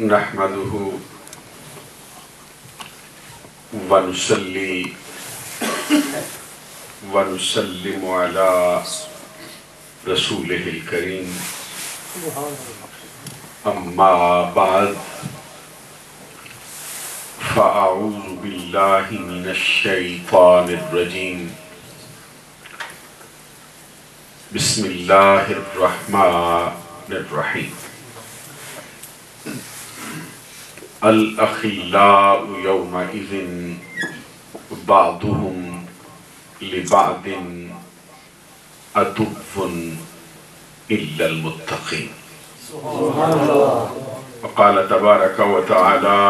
نحمده ونصلي ونسلم على رسوله الكريم أما بعد فأعوذ بالله من الشيطان الرجيم بسم الله الرحمن الرحيم الأخلاء يومئذ بعضهم لبعض عدو إلا المتقين. وقال تبارك وتعالى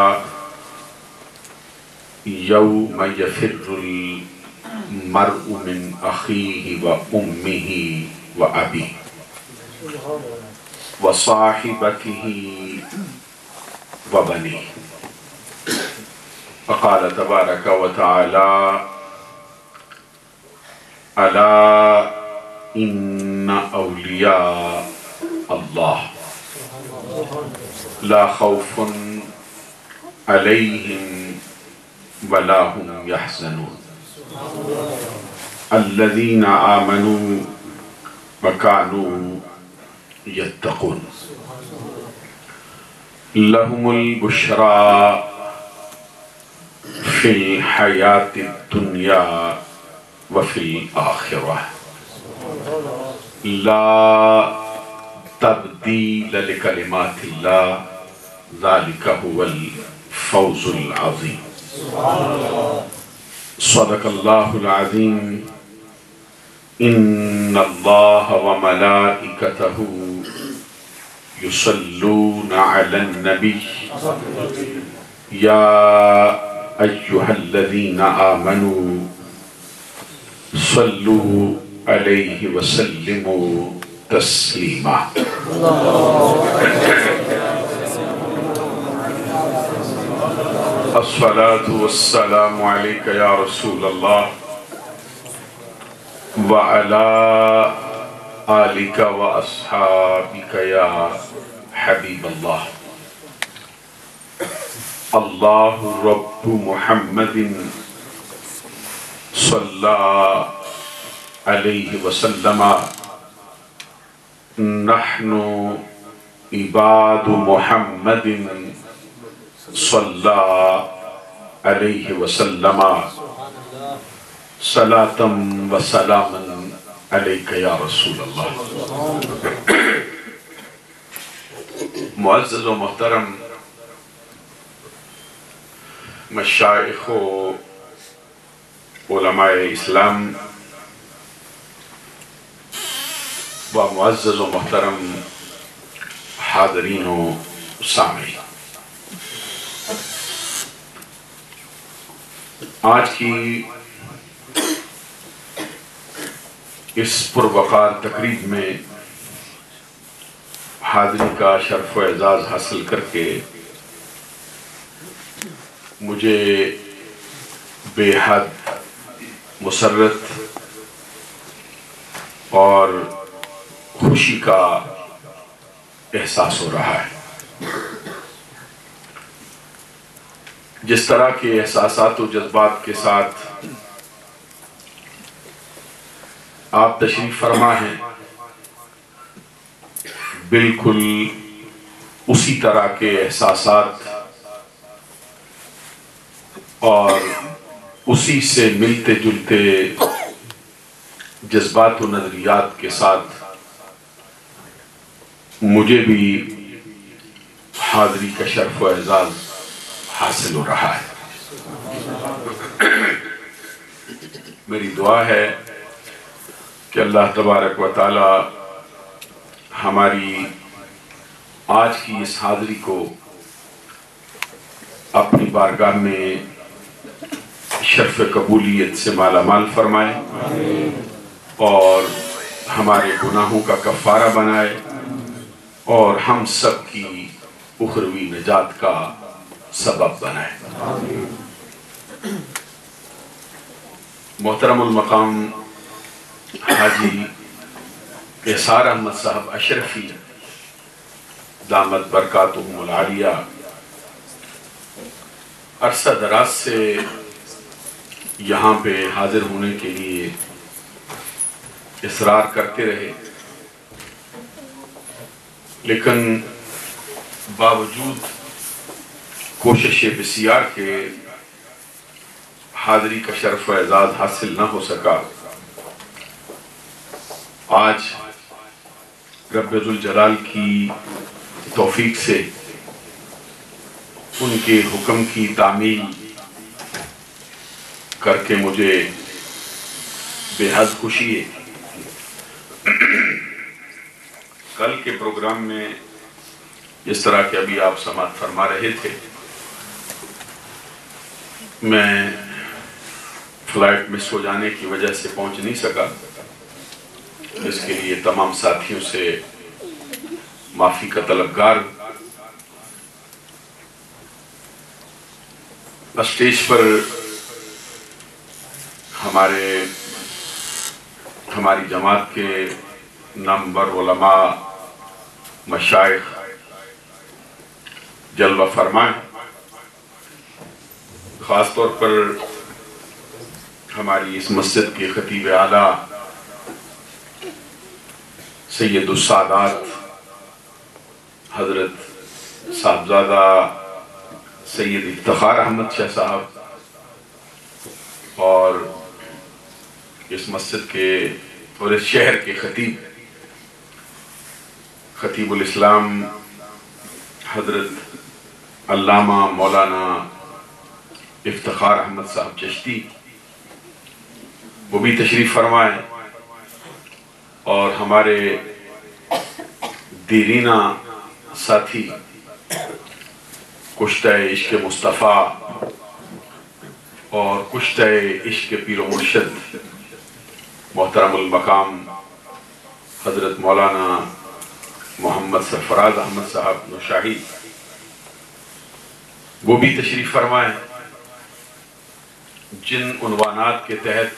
يوم يفر المرء من أخيه وأمه وأبيه وصاحبته وبنيه. وقال تبارك وتعالى ألا إن أولياء الله لا خوف عليهم ولا هم يحزنون الذين آمنوا وكانوا يتقون لهم البشرى في الحياة الدنيا وفي الآخرة لا تبديل لكلمات الله ذلك هو الفوز العظيم. صدق الله العظيم. إن الله وملائكته يصلون على النبي يا أيها الذين آمنوا صلوا عليه وسلموا تسليما. الصلاة والسلام عليك يا رسول الله وعلى آلك وأصحابك يا حبيب الله. الله رب محمد صلى عليه وسلم نحن عباد محمد صلى عليه وسلم صلاة وسلاما عليك يا رسول الله. معزز و محترم مشائخ و علماء اسلام و معزز و محترم حاضرین و سامعین، آج کی اس پروقار تقریب میں حاضری کا شرف و اعزاز حاصل کر کے مجھے بے حد مسرت اور خوشی کا احساس ہو رہا ہے۔ جس طرح کے احساسات و جذبات کے ساتھ آپ تشریف فرما ہیں، بالکل اسی طرح کے احساسات اور اسی سے ملتے جلتے جذبات و نظریات کے ساتھ مجھے بھی حاضری کا شرف و اعزاز حاصل ہو رہا ہے۔ میری دعا ہے کہ اللہ تبارک و تعالی ہماری آج کی اس حاضری کو اپنی بارگاہ میں شرف قبولیت سے مالا مال فرمائے اور ہمارے گناہوں کا کفارہ بنائے اور ہم سب کی اخروی نجات کا سبب بنائے۔ محترم المقام حاجی احسار احمد صاحب اشرفی دامت برکاتہم العالیہ عرصہ دراز سے یہاں پہ حاضر ہونے کے لیے اصرار کرتے رہے، لیکن باوجود کوشش بسیار کے حاضری کا شرف و اعزاز حاصل نہ ہو سکا۔ آج رب ذوالجلال کی توفیق سے ان کے حکم کی تعمیل کر کے مجھے بے حد خوشی ہے۔ کل کے پروگرام میں جس طرح کہ ابھی آپ سماعت فرما رہے تھے، میں فلائٹ مس ہو جانے کی وجہ سے پہنچ نہیں سکا، اس کے لیے تمام ساتھیوں سے معافی کا طلبگار ہوں۔ اسٹیج پر ہماری جماعت کے نامور علماء، مشائخ جلوہ فرمائیں، خاص طور پر ہماری اس مسجد کے خطیب اعلیٰ سید السادات حضرت صاحبزادہ سید افتخار احمد شاہ صاحب، اور اس مسجد کے اور اس شہر کے خطیب الاسلام حضرت علامہ مولانا افتخار احمد صاحب چشتی، وہ بھی تشریف فرمائیں، اور ہمارے دیرینہ ساتھی کشتہ عشق مصطفیٰ اور کشتہ عشق پیر و مرشد محترم المقام حضرت مولانا محمد سرفراز احمد صاحب نوشاہی، وہ بھی تشریف فرمائیں۔ جن عنوانات کے تحت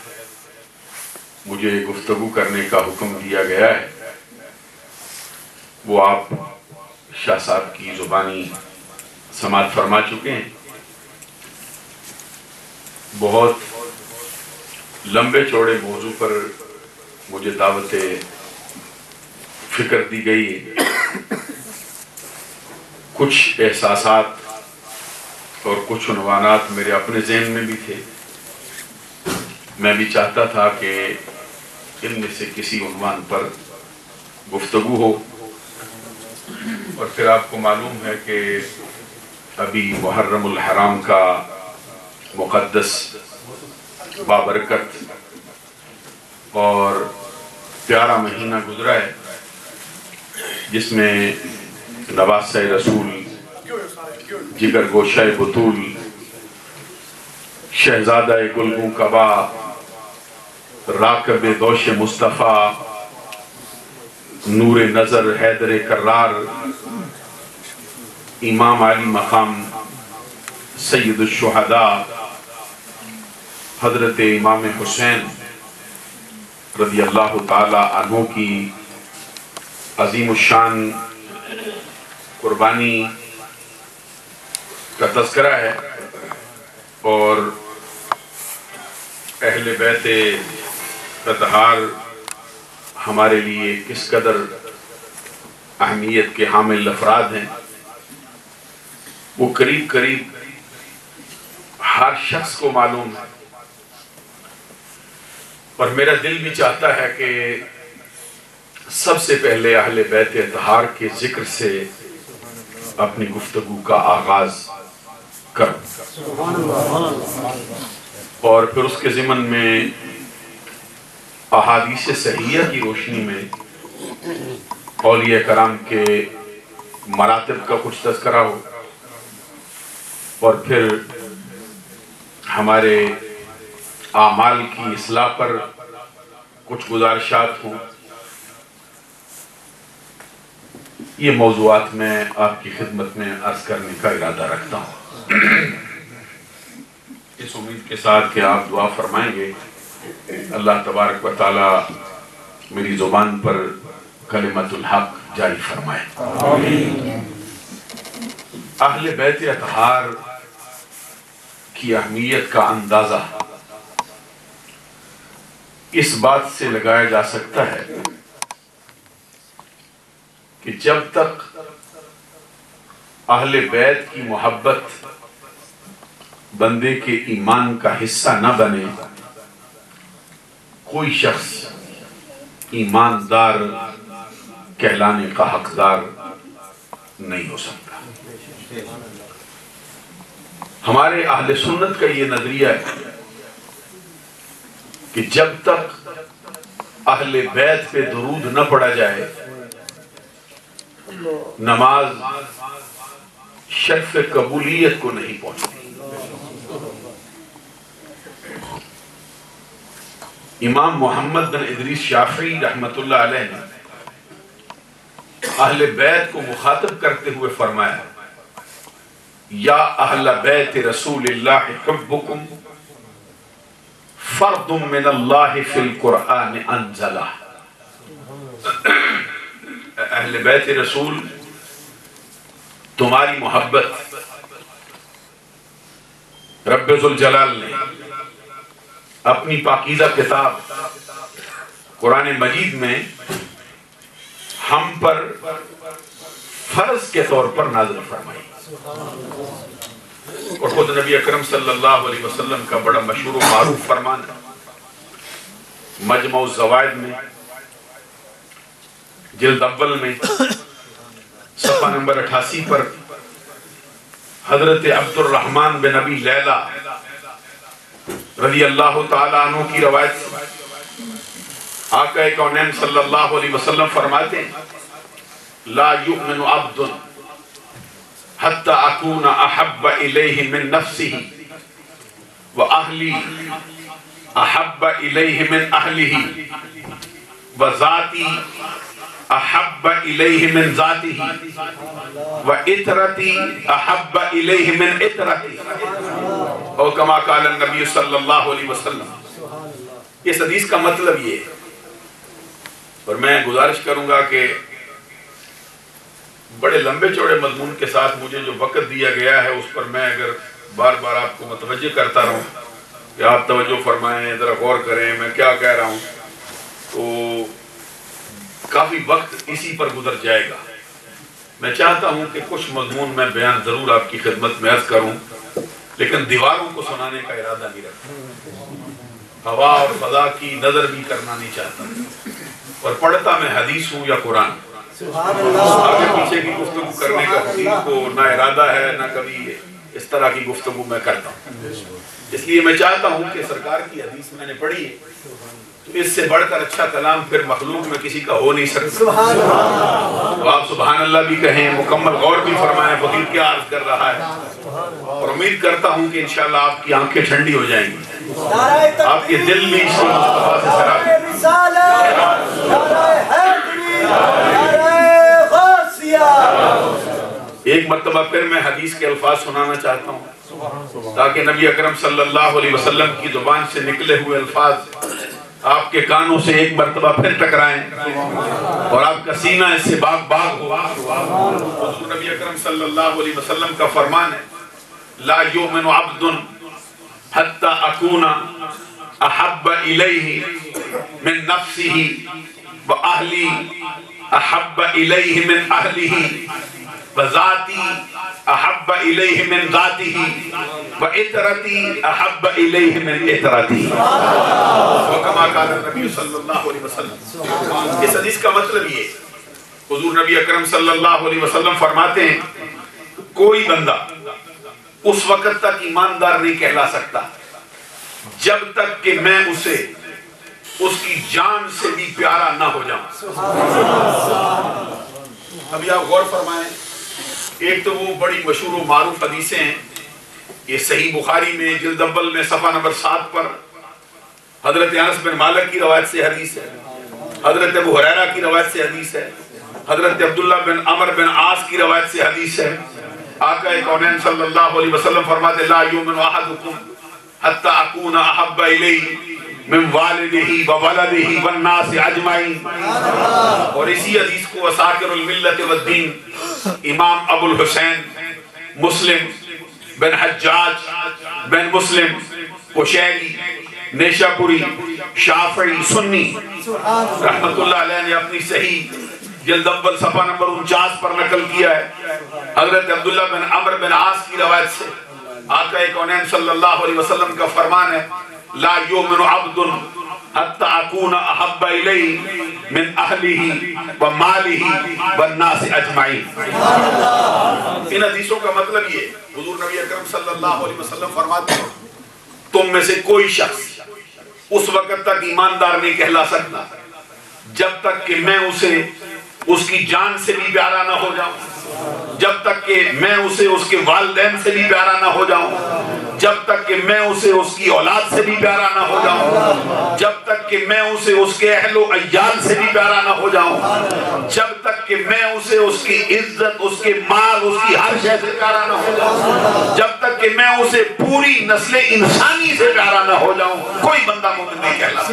مجھے گفتگو کرنے کا حکم دیا گیا ہے وہ آپ شاہ صاحب کی زبانی سماعت فرما چکے ہیں۔ بہت لمبے چوڑے موضوع پر مجھے دعوت فکر دی گئی ہے۔ کچھ احساسات اور کچھ عنوانات میرے اپنے ذہن میں بھی تھے، میں بھی چاہتا تھا کہ ان میں سے کسی عنوان پر گفتگو ہو، اور پھر آپ کو معلوم ہے کہ ابھی محرم الحرام کا مقدس بابرکت اور پیارا مہینہ گزرا ہے، جس میں نواسہ رسول، جگر گوشہ بطول، شہزادہ گلگوں کبا، راکب دوش مصطفیٰ، نور نظر حیدر کرار، امام علی مقام سید الشہداء حضرت امام حسین رضی اللہ تعالی عنہ کی عظیم الشان قربانی کا تذکرہ ہے، اور اہل بیت اطہار ہمارے لیے کس قدر اہمیت کے حامل افراد ہیں، وہ قریب ہر شخص کو معلوم ہے۔ اور میرا دل بھی چاہتا ہے کہ سب سے پہلے اہل بیت اطہار کے ذکر سے اپنی گفتگو کا آغاز کروں، اور پھر اس کے ضمن میں احادیث صحیحہ کی روشنی میں اولیاء کرام کے مراتب کا کچھ تذکرہ ہو، اور پھر ہمارے اعمال کی اصلاح پر کچھ گزارشات ہوں۔ یہ موضوعات میں آپ کی خدمت میں عرض کرنے کا ارادہ رکھتا ہوں، اس امید کے ساتھ کہ آپ دعا فرمائیں گے اللہ تبارک و تعالی میری زبان پر کلمت الحق جاری فرمائے۔ آمین۔ اہل بیت اطہار کی اہمیت کا اندازہ اس بات سے لگایا جا سکتا ہے کہ جب تک اہل بیت کی محبت بندے کے ایمان کا حصہ نہ بنے، کوئی شخص ایماندار کہلانے کا حقدار نہیں ہو سکتا۔ ہمارے اہل سنت کا یہ نظریہ ہے کہ جب تک اہل بیت پہ درود نہ پڑھا جائے، نماز شرف قبولیت کو نہیں پہنچتی۔ امام محمد بن ادریس شافعی رحمت اللہ علیہ نے اہل بیت کو مخاطب کرتے ہوئے فرمایا، یا اہل بیت رسول اللہ حبکم فرض من اللہ فی القرآن انزلہ۔ اہل بیت رسول، تمہاری محبت رب ذوالجلال نے اپنی پاکیزہ کتاب قرآن مجید میں ہم پر فرض کے طور پر نازل فرمائی، اور خود نبی اکرم صلی اللہ علیہ وسلم کا بڑا مشہور و معروف فرمان ہے۔ مجمع الزوائد میں جلد اول میں صفحہ نمبر 88 پر حضرت عبد الرحمن بن ابی لیلہ رضی اللہ تعالیٰ عنہ کی روایت سے آقا کونین صلی اللہ علیہ وسلم فرماتے ہیں، لا یؤمن عبد حتی اکون احب الیہ من نفسہ واہلی احب الیہ من اہلہ وذاتی احب الیہ من ذاتہ وعطرتی احب الیہ من عطرتی، اور کما قال النبی صلی اللہ علیہ وسلم۔ اس حدیث کا مطلب یہ ہے، اور میں گزارش کروں گا کہ بڑے لمبے چوڑے مضمون کے ساتھ مجھے جو وقت دیا گیا ہے اس پر میں اگر بار بار آپ کو متوجہ کرتا رہوں کہ آپ توجہ فرمائیں، ذرا غور کریں میں کیا کہہ رہا ہوں، تو کافی وقت اسی پر گزر جائے گا۔ میں چاہتا ہوں کہ کچھ مضمون میں بیان ضرور آپ کی خدمت میں عرض کروں، لیکن دیواروں کو سنانے کا ارادہ نہیں رکھتا، ہوا اور فضا کی نظر بھی کرنا نہیں چاہتا، اور پڑھتا میں حدیث ہوں یا قرآن، آگے پیچھے کی گفتگو کرنے کا حدیث کو نہ ارادہ ہے نہ کبھی اس طرح کی گفتگو میں کرتا ہوں۔ اس لیے میں چاہتا ہوں کہ سرکار کی حدیث میں نے پڑھی ہے، تو اس سے بڑھ کر اچھا کلام پھر مخلوق میں کسی کا ہو نہیں سکتا۔ آپ سبحان اللہ بھی کہیں، مکمل غور بھی فرمائیں فقیر کیا عرض کر رہا ہے، اور امید کرتا ہوں کہ انشاءاللہ آپ کی آنکھیں ٹھنڈی ہو جائیں گی، آپ کے دل بھی اس مصطفیٰ سے ایک مرتبہ پھر میں حدیث کے الفاظ سنانا چاہتا ہوں تاکہ نبی اکرم صلی اللہ علیہ وسلم کی زبان سے نکلے ہوئے الفاظ آپ کے کانوں سے ایک مرتبہ پھر ٹکرائیں اور آپ کا سینہ اس سے باغ باغ ہو۔ حضور نبی اکرم صلی اللہ علیہ وسلم کا فرمان ہے، لا یؤمن عبد حتی اکون احب الیہ من نفسہ واہلی احب الیہ من اہلہ وذاتی احب الیہ من ذاتہ وعطرتی احب الیہ من عطرتی، وکما قال النبی صلی اللہ علیہ وسلم۔ اس حدیث کا مطلب یہ، حضور نبی اکرم صلی اللہ علیہ وسلم فرماتے ہیں کوئی بندہ اس وقت تک ایماندار نہیں کہلا سکتا جب تک کہ میں اسے اس کی جان سے بھی پیارا نہ ہو جاؤں۔ ابھی آپ غور فرمائیں، ایک تو وہ بڑی مشہور و معروف حدیثیں ہیں، یہ صحیح بخاری میں جلد اول میں صفحہ نمبر 7 پر حضرت انس بن مالک کی روایت سے حدیث ہے، حضرت ابو ہریرہ کی روایت سے حدیث ہے، حضرت عبداللہ بن عمر بن عاص کی روایت سے حدیث ہے۔ آقا کونین صلی اللہ علیہ وسلم فرماتے لا یؤمن احدکم حتی اکون احب الیہ من والدہ وولدہ والناس اجمعین، اور اسی حدیث کو اساکر الملت والدین امام ابو الحسین مسلم بن حجاج بن مسلم قشیری نیشاپوری شافعی سنی رحمت اللہ علیہ نے اپنی صحیح جلد اول صفحہ نمبر 49 پر نقل کیا ہے حضرت عبداللہ بن عمرو بن عاص کی روایت سے آقا کونین صلی اللہ علیہ وسلم کا فرمان ہے لا یؤمن عبد حتی اکون احب الیہ من اہلہ ومالہ والناس اجمعین۔ ان حدیثوں کا مطلب یہ حضور نبی اکرم صلی اللہ علیہ وسلم فرماتے ہیں تم میں سے کوئی شخص اس وقت تک ایماندار نہیں کہلا سکتا جب تک کہ میں اسے اس کی جان سے بھی پیارا نہ ہو جاؤں، جب تک کہ میں اسے اس کے والدین سے بھی پیارا نہ ہو جاؤں، جب تک کہ میں اسے اس کی اولاد سے بھی پیارا نہ ہو جاؤں، جب تک کہ میں اسے اس کے اہل و عیال سے بھی پیارا نہ ہو جاؤں، جب تک کہ میں اسے اس کی عزت، اس کے مال، اس کی ہر شے سے پیارا نہ ہو جاؤں، جب تک کہ میں اسے پوری نسل انسانی سے پیارا نہ ہو جاؤں، کوئی بندہ مومن نہیں کہلاتا۔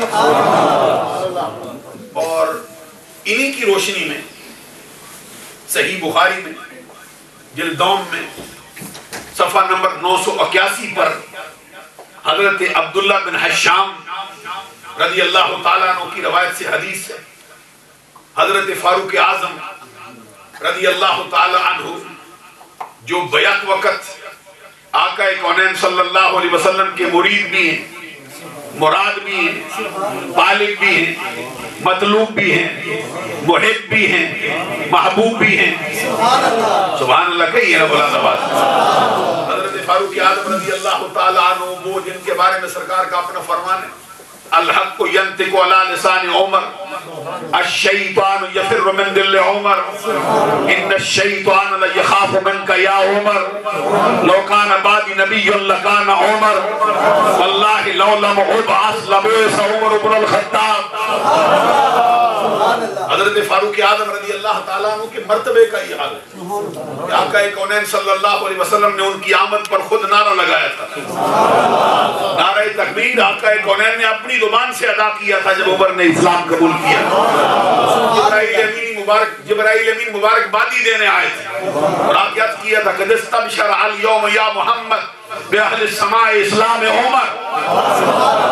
اور انہی کی روشنی میں صحیح بخاری میں جلد دوم میں صفحہ نمبر 981 پر حضرت عبداللہ بن حشام رضی اللہ تعالیٰ عنہ کی روایت سے حدیث ہے حضرت فاروق اعظم رضی اللہ تعالیٰ عنہ جو بیعت وقت آقا کونین صلی اللہ علیہ وسلم کے مرید بھی ہیں، مراد بھی ہیں، طالب بھی ہیں، مطلوب بھی ہیں، محب بھی ہیں، محبوب بھی ہیں، سبحان اللہ کہیے نا بلند آواز۔ حضرت فاروق اعظم رضی اللہ تعالیٰ عنہ وہ جن کے بارے میں سرکار کا اپنا فرمان ہے الحق ینطق علی لسان عمر الشیطان یفر من دل عمر ان الشیطان لیخاف منک یا عمر لو کان بعدی نبی لکان عمر واللہ لو لم ابعث لبعث عمر بن الخطاب۔ حضرت فاروق اعظم رضی اللہ تعالیٰ عنہ کے مرتبے کا یہ حال ہے کہ آقا کونین صلی اللہ علیہ وسلم نے ان کی آمد پر خود نعرہ لگایا تھا، نعرہ تکبیر آقا کونین نے اپنی زبان سے ادا کیا تھا جب عمر نے اسلام قبول کیا۔ جبرائیل امین مبارک بادی دینے آئے تھے اور آپ یاد کیا تھا قد استبشر اليوم یا محمد بأہل السماء اسلام عمر،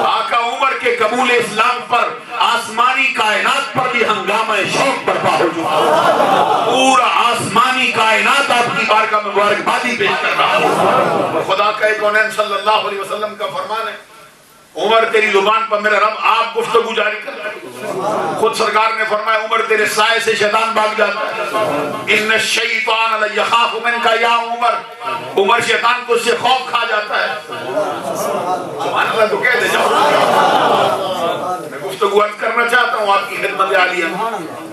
آقا عمر کے قبول اسلام پر آسمانی کائنات پر بھی ہنگامہ شوق برپا ہو چکا، پورا آسمانی کائنات آپ کی بارگاہ میں مبارکبادی پیش کر رہا ہے۔ خدا کا کونین صلی اللہ علیہ وسلم کا فرمان ہے عمر تیری زبان پر میرا رب آپ گفتگو جاری کرتا ہے، خود سرکار نے فرمایا عمر تیرے سائے سے شیطان بھاگ جاتا ہے، ان الشیطان لیخاف منک یا عمر، عمر شیطان کو اس سے خوف کھا جاتا ہے۔ سبحان اللہ تو کہہ دے جاؤ، میں گفتگو عرض کرنا چاہتا ہوں آپ کی خدمت عالیہ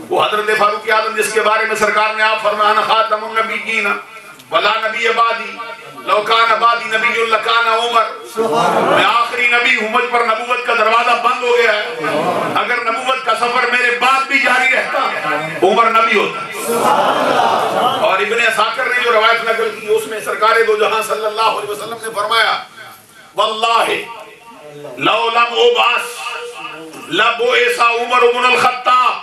وہ حضرت فاروق اعظم جس کے بارے میں سرکار نے آپ فرمایا خاتم النبیین ولا نبی بعدی لو کان بعدی نبی لکان عمر، میں آخری نبی ہوں، مجھ پر نبوت کا دروازہ بند ہو گیا ہے، اگر نبوت کا سفر میرے بعد بھی جاری رہتا عمر نبی ہوتا۔ اور ابن عساکر نے جو روایت نقل کی اس میں سرکار دو جہاں صلی اللہ علیہ وسلم نے فرمایا واللہ لو لم ابعث لبعث عمر بن الخطاب۔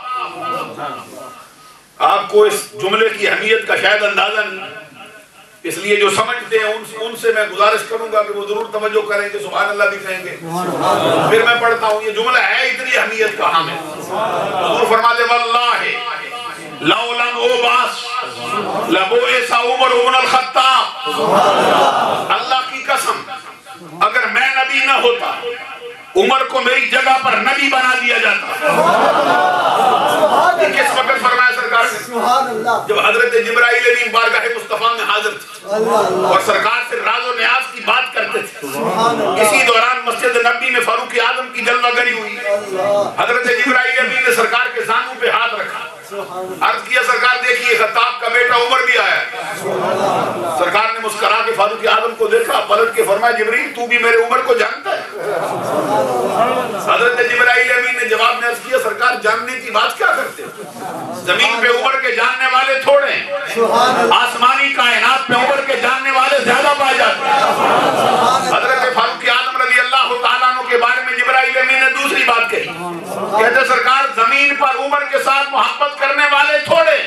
آپ کو اس جملے کی اہمیت کا شاید اندازہ نہیں، اس لیے جو سمجھتے ہیں ان سے میں گزارش کروں گا کہ وہ ضرور توجہ کریں کہ سبحان اللہ بھی کہیں گے۔ پھر میں پڑھتا ہوں یہ جملہ ہے اتنی اہمیت کا حامل، حضور فرماتے واللہ لو لم ابعث لبعث عمر بن الخطاب، اللہ کی قسم اگر میں نبی نہ ہوتا عمر کو میری جگہ پر نبی بنا دیا جاتا۔ کس وقت فرمایا سرکار نے؟ جب حضرت جبرائیل امین بارگاہ مصطفیٰ میں حاضر تھے اور سرکار سے راز و نیاز کی بات کرتے تھے، اسی دوران مسجد نبی میں فاروق اعظم کی جلوہ گری ہوئی، حضرت جبرائیل امین نے سرکار کے زانوں پہ ہاتھ رکھا، عرض کیا سرکار دیکھیے خطاب کا بیٹا عمر بھی آیا ہے۔ سرکار نے مسکرا کے فاروق اعظم کو دیکھا، پلٹ کے فرمایا جبرائیل تو بھی میرے عمر کو جانتا ہے؟ حضرت جبرائیل امین نے جواب میں عرض کیا سرکار جاننے کی بات کیا کرتے زمین پہ عمر کے جاننے والے تھوڑے ہیں، آسمانی کائنات میں عمر کے جاننے والے زیادہ پائے جاتے ہیں۔ حضرت فاروق اعظم رضی اللہ تعالیٰ عنہ کے بارے میں جبرائیل امین نے دوسری بات کہی، کہتے سرکار زمین پر عمر کے ساتھ محبت کرنے والے تھوڑے،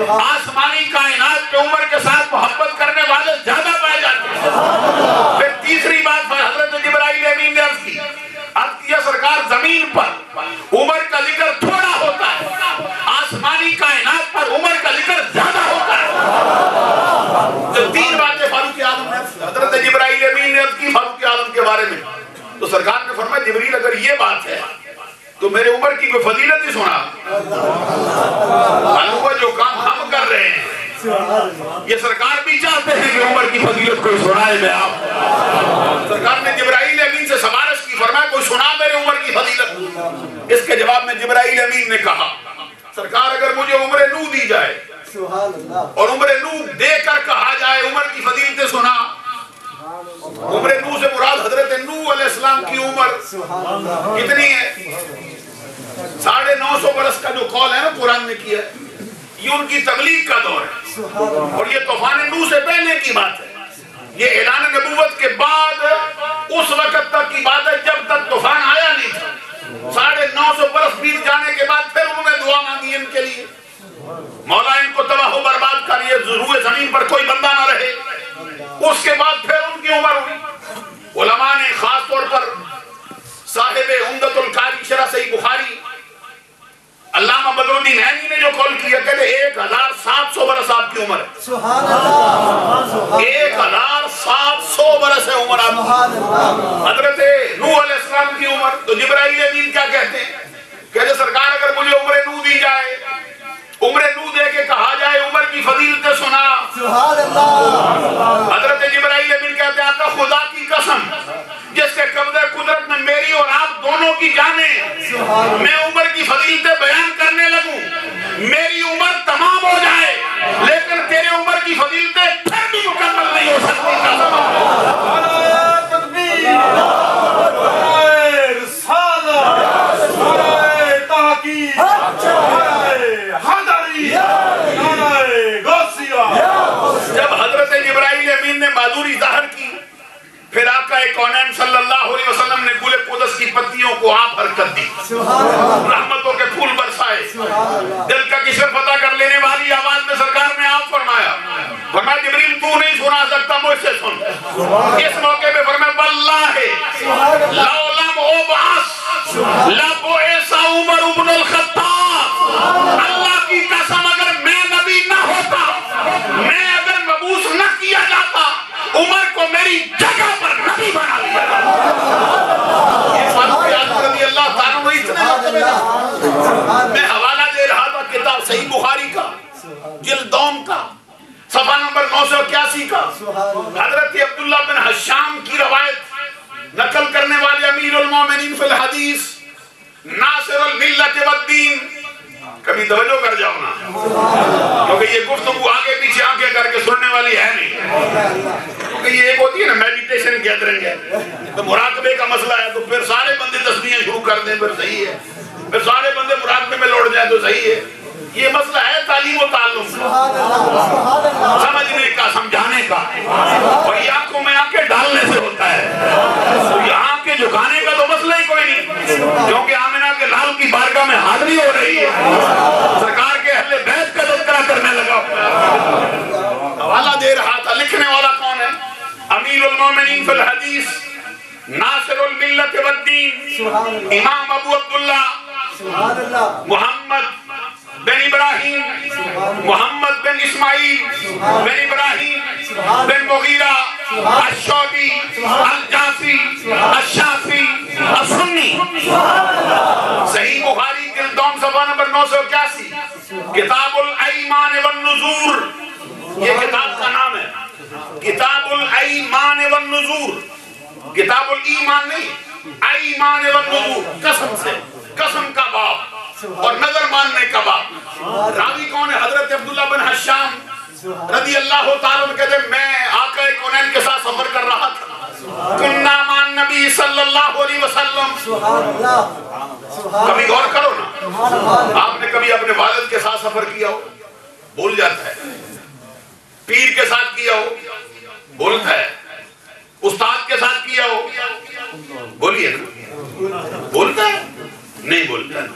آسمانی کائنات پہ عمر کے ساتھ محبت کرنے والے زیادہ پائے جاتے ہیں۔ پھر تیسری بات یہ سرکار بھی چاہتے ہیں کہ عمر کی فضیلت کوئی سنائے میں آپ. سرکار نے جبرائیل امین سے سفارش کی، فرمایا کوئی سنا میرے عمر کی فضیلت. اس کے جواب میں جبرائیل امین نے کہا سرکار اگر مجھے عمر نو دی جائے اور عمر نو دے کر کہا جائے عمر کی فضیلتیں سنا. عمر نو سے مراد حضرت نوح علیہ السلام کی عمر کتنی ہے؟ 950 برس کا جو قول ہے نا قرآن نے کیا ہے، یہ ان کی تبلیغ کا دور ہے اور یہ طوفان نوح سے پہلے کی بات ہے. یہ اعلان نبوت کے بعد اس وقت تک کی بات ہے جب تک طوفان آیا نہیں تھا. 950 برس بیت جانے کے بعد پھر انہوں نے دعا مانگی ان کے لیے، مولا ان کو تباہ و برباد کر، یہ روئے زمین پر کوئی بندہ نہ رہے. اس کے بعد پھر ان کی عمر ہوئی. علماء نے خاص طور پر صاحب عمدۃ القاری شرح صحیح بخاری علامہ بدر الدین عینی نے جو قول کیا کہتے 1700 برس آپ کی عمر ہے. 1700 برس ہے عمر آپ کی. حضرت نوح علیہ السلام کی عمر. تو جبرائیل امین کیا کہتے ہیں؟ کہتے سرکار اگر مجھے عمر نوح دی جائے، عمر نوح دے کے کہا جائے عمر کی فضیلتیں سنا. حضرت جبرائیل امین کہتے ہیں آقا خدا کی قسم جس کے قبضہ قدرت میں میری اور آپ دونوں کی جانیں، میں عمر کی فضیلتیں بیان کرنے لگوں، میری عمر تمام ہو جائے لیکن تیرے عمر کی فضیلتیں پھر بھی مکمل نہیں ہو سکتی. جب حضرت جبرائیل امین نے معذوری ظاہر کی، پھر آقا کونین صلی اللہ علیہ وسلم نے گل قدس کی پتیوں کو آپ حرکت دی، رحمتوں کے پھول برسائے. دل کا کشر فتح کر لینے والی آواز میں سرکار نے آپ فرمایا جبریل تو نہیں سنا سکتا مجھ سے سن. اس موقع پہ فرمایا واللہ لو لم ابعث لبعث عمر بن الخطاب. اللہ کی قسم اگر میں نبی نہ ہوتا، میں اگر مبعوث نہ کیا جاتا، عمر کو میری جگہ پر نبی بنا دیا. یہ فاروق اعظم رضی اللہ تعالیٰ عنہ اتنے مرتبہ. میں حوالہ دے رہا تھا کتاب صحیح بخاری کا جلد دوم کا صفحہ نمبر 981 کا. حضرت عبداللہ بن حشام کی روایت نقل کرنے والے امیر المومنین فی الحدیث ناصر الملت والدین. کبھی توجہ کر جاؤ نا، کیونکہ یہ گفتگو آگے پیچھے آنکھیں کر کے سننے والی ہے نہیں. کیونکہ یہ ایک ہوتی ہے نا میڈیٹیشن گیدرنگ ہے، تو مراقبے کا مسئلہ ہے، تو پھر سارے بندے تسبیحیں شروع کر دیں پھر صحیح ہے، پھر سارے بندے مراقبے میں لوٹ جائیں تو صحیح ہے. یہ مسئلہ ہے تعلیم و تعلم سمجھنے کا، سمجھانے کا، اور یہ آنکھوں میں آنکھیں ڈالنے سے ہوتا ہے. تو یہاں کے جھکانے کا تو مسئلہ ہی کوئی نہیں، کیونکہ آمنہ کے لال کی بارگاہ میں حاضری ہو رہی ہے، سرکار کے اہل بیت کا تذکرہ کرنے لگا. حوالہ دے رہا تھا، لکھنے والا کون ہے؟ امیر المومنین فی الحدیث ناصر الملت والدین امام ابو عبداللہ محمد بن ابراہیم محمد بن اسماعیل بن ابراہیم بن مغیرہ الشعبی الجعفی الشافعی السنی. صحیح بخاری جلد دوم صفحہ نمبر 981 کتاب الایمان والنذور. یہ کتاب کا نام ہے کتاب الایمان والنذور. کتاب الایمان نہیں، ایمان والنذور، قسم سے، قسم کا باب اور نظر ماننے کا باب. راوی کون ہے؟ حضرت عبداللہ بن حشام رضی اللہ تعالیٰ عنہ کہتے ہیں میں آقا کونین کے ساتھ سفر کر رہا تھا، کننا مان نبی صلی اللہ علیہ وسلم. کبھی غور کرو نا، آپ نے کبھی اپنے والد کے ساتھ سفر کیا ہو؟ بھول جاتا ہے. پیر کے ساتھ کیا ہو؟ بھولتا ہے. استاد کے ساتھ کیا ہو؟ بولیے نا، بولتا ہے؟ نہیں بولتا ہے،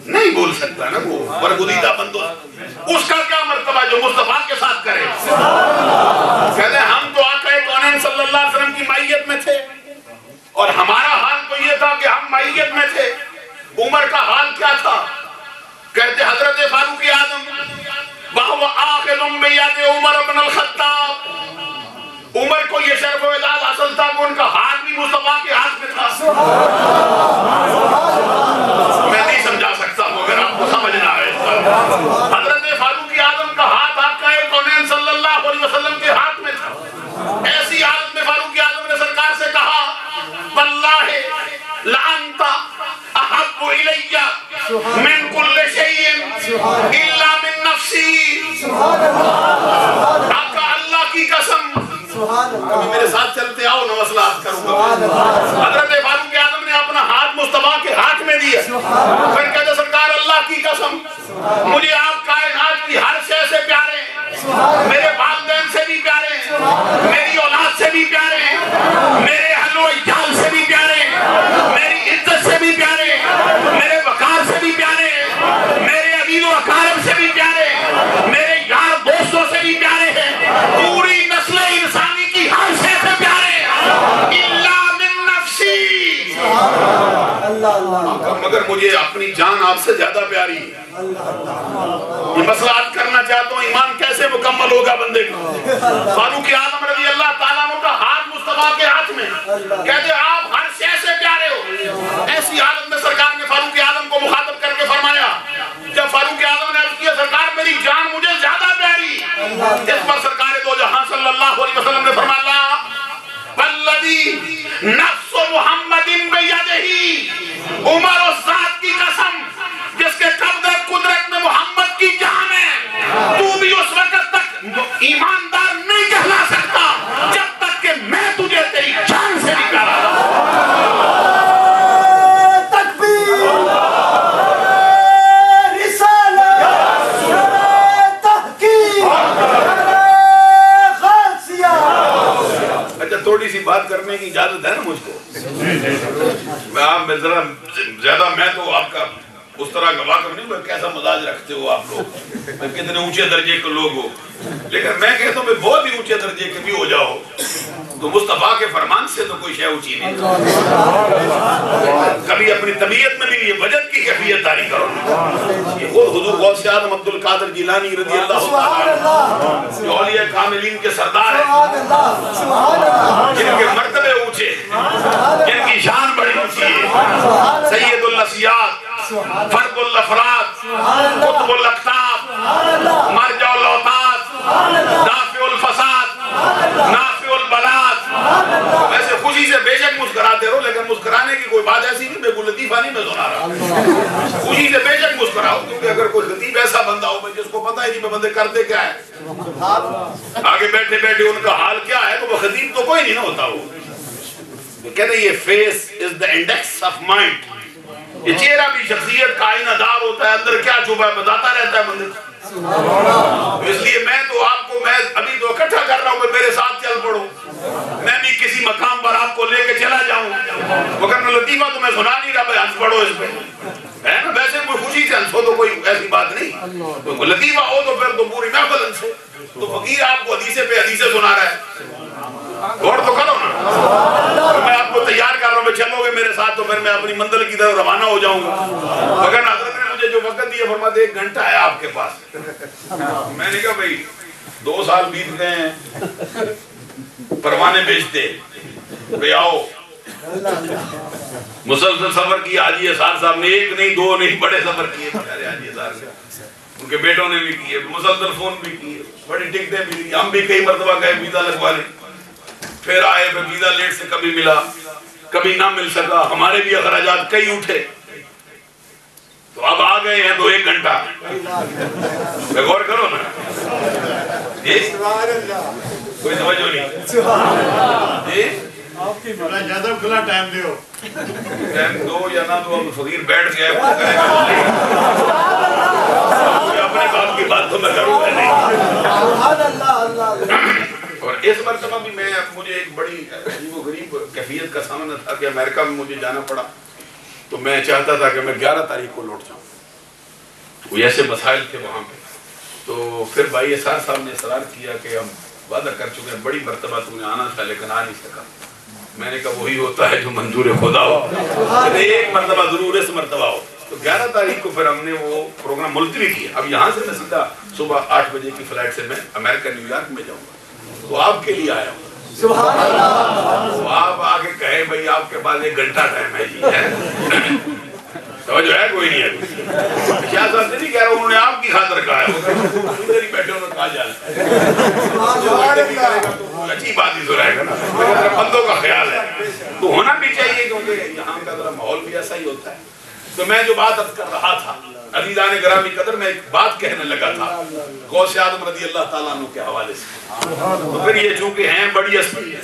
نہیں بول سکتا نا، وہ برگزیدہ بندہ. اس کا کیا مرتبہ جو مصطفیٰ کے ساتھ کرے؟ کہتے ہیں ہم تو آقا کونین صلی اللہ علیہ وسلم کی معیت میں تھے اور ہمارا حال تو یہ تھا کہ ہم معیت میں تھے. عمر کا حال کیا تھا؟ کہتے حضرت فاروق اعظم وَهُوَ آخِذٌ بِيَدِ عمر بن الخطاب. عمر کو یہ شرف و اعزاز حاصل تھا کہ ان کا ہاتھ بھی مصطفیٰ کے ہاتھ میں تھا. میں نہیں سمجھا سکتا ہوں اگر آپ کو سمجھنا ہے. حضرت فاروق اعظم کا ہاتھ آقا کونین صلی کبھی میرے ساتھ چلتے آؤ نہ مسئلہ عرض کروں گا. حضرت فاروق اعظم نے اپنا ہاتھ مصطفیٰ کے ہاتھ میں دیا. پھر کہتے سرکار اللہ کی قسم مجھے آپ کائنات کی ہر شے سے پیارے ہیں, میرے والدین سے بھی پیارے ہیں, میری اولاد سے بھی پیارے ہیں, میرے اہل و عیال سے بھی پیارے ہیں, میری عزت سے بھی پیارے ہیں, میرے وقار سے بھی پیارے ہیں, میرے عزیز و اقارب سے بھی پیارے ہیں, میرے یار دوستوں سے بھی پیارے ہیں, پوری نسل انسانی کی ہر شے سے پیارے ہیں الا من نفسی, مگر مجھے اپنی جان آپ سے زیادہ پیاری ہے. یہ مسئلہ آج کرنا چاہتا ہوں, ایمان کیسے مکمل ہوگا بندے کا. فاروق اعظم رضی اللہ تعالیٰ عنہ کا ہاتھ مصطفیٰ کے ہاتھ میں, کہتے آپ ہر شے سے پیارے ہو. ایسی حالت میں سرکار نے فاروق اعظم کو مخاطب کر کے فرمایا, جب فاروق اعظم نے عرض کیا سرکار میری جان مجھے زیادہ پیاری, اس پر سرکار دو جہاں صلی اللہ علیہ وسلم نے فرمایا والذی نفس محمد بیدہ, عمر و ذات کی قسم جس کے قبضہ قدرت میں محمد کی جان ہے, تو بھی اس وقت تک ایماندار نہیں کہلا سکتا جب تک کہ میں تجھے تیری جان سے نہیں پیارا. تکبیر, رسالت, تحقیق, غازیہ. اچھا تھوڑی سی بات کرنے کی اجازت ہے نا مجھ کو؟ میں ذرا زیادہ, میں تو آپ کا اس طرح کا واقف نہیں ہوں, کیسا مزاج رکھتے ہو آپ لوگ, کتنے اونچے درجے کے لوگ ہو, لیکن میں کہتا ہوں بہت ہی اونچے درجے کے بھی ہو جاؤ تو مصطفیٰ کے فرمان سے تو کوئی شے اونچی نہیں. کبھی اپنی طبیعت میں بھی یہ وجد کی کیفیت داری کرو. یہ خود حضور غوث اعظم عبد القادر جیلانی رضی اللہ تعالیٰ جو اولیاء کاملین کے سردار ہیں, جن کے مرتبے اونچے, جن کی شان بڑی اونچی ہے, سید الاسیاد, فرد الافراد, قطب الاقطاب, مرجع الاوتاد, دافع الفساد, نافع البلاد. ویسے خوشی سے بے شک مسکراتے رہو, لیکن مسکرانے کی کوئی بات ایسی نہیں, میں کوئی لطیفہ نہیں میں سنا رہا. خوشی سے بے شک مسکراؤ, کیونکہ اگر کوئی لطیف ایسا بندہ ہو جس کو پتہ ہی نہیں بندے کرتے کیا ہے, آگے بیٹھے بیٹھے ان کا حال کیا ہے, تو وہ خطیب تو کوئی نہیں نہ ہوتا. وہ کہتے ہیں یہ face is the index of mind. یہ چہرہ بھی شخصیت کا آئینہ دار ہوتا ہے, اندر کیا چھپا ہے بتاتا رہتا ہے بندے. اس لیے میں تو آپ کو, میں ابھی تو اکٹھا کر رہا ہوں کہ میرے ساتھ چل پڑو, میں بھی کسی مقام پر آپ کو لے کے چلا جاؤں, مگر میں لطیفہ تو میں سنا نہیں رہا, بھائی ہنس پڑو اس پہ ہے نا. ویسے کوئی خوشی سے ہنسو تو کوئی ایسی بات نہیں, کوئی لطیفہ ہو تو پھر تو پوری محفل ہنسے. تو فقیر آپ کو حدیثے پہ حدیثے سنا رہا ہے, غور تو کرو نا. میں آپ کو تیار کر رہا ہوں, چلو گے میرے ساتھ تو پھر میں اپنی منزل کی طرف روانہ ہو جاؤں گا. مگر حضرت نے مجھے جو وقت دیا فرماتے 1 گھنٹہ ہے آپ کے پاس. میں نے کہا بھائی 2 سال بیت گئے ہیں, پروانے بیچتے بھئی آؤ. مسلسل سفر کیا حاجی احسان صاحب نے, 1 نہیں 2 نہیں, بڑے سفر کیے حاجی احسان نے, ان کے بیٹوں نے بھی کیے, مسلسل فون بھی کیے, بڑی ٹکٹیں بھی دی. ہم بھی کئی مرتبہ گئے ویزا لگوا لیں, پھر آئے, پھر ویزا لیٹ سے کبھی ملا کبھی نہ مل سکا, ہمارے بھی اخراجات کئی اٹھے. تو اب آ گئے ہیں تو 1 گھنٹہ غور کرو نا. کوئی توجہ نہیں, زیادہ کھلا ٹائم دیو, ٹائم دو یا نہ دو, فقیر بیٹھ گئے اپنے باپ کی بات تو میں کروں گا نہیں. اور اس مرتبہ بھی مجھے ایک بڑی عجیب و غریب کیفیت کا سامنا تھا کہ امریکہ میں مجھے جانا پڑا, تو میں چاہتا تھا کہ میں 11 تاریخ کو لوٹ جاؤں. وہ ایسے مسائل تھے وہاں پہ. تو پھر بھائی احسان صاحب نے اصرار کیا کہ ہم وعدہ کر چکے ہیں, بڑی مرتبہ تو نے آنا تھا لیکن آ نہیں سکا. میں نے کہا وہی ہوتا ہے جو منظور خدا ہو, 1 مرتبہ ضرور اس مرتبہ ہو. تو 11 تاریخ کو پھر ہم نے وہ پروگرام ملتوی کیا. اب یہاں سے میں سیدھا صبح 8 بجے کی فلائٹ سے میں امریکہ نیو یارک میں جاؤں گا. تو آپ کے لیے آیا ہوں. سبحان اللہ. تو آپ آگے کہیں بھئی آپ کے پاس 1 گھنٹہ ٹائم ہے جی, ہے توجہ ہے کوئی نہیں ہے. کیا صاحب سے نہیں کہہ رہا ہوں, انہوں نے آپ کی خاطر کہا ہے, ادھر ہی بیٹھے انہوں نے کہا جانا اچھی بات ہی سنائے گا نا, بندوں کا خیال ہے تو ہونا بھی چاہیے, کیونکہ یہاں کا ذرا ماحول بھی ایسا ہی ہوتا ہے. تو میں جو بات اب کر رہا تھا, عزیزان گرامی قدر میں ایک بات کہنے لگا تھا غوث اعظم رضی اللہ تعالیٰ عنہ کے حوالے سے. تو پھر یہ چونکہ ہیں بڑی ہستی ہیں,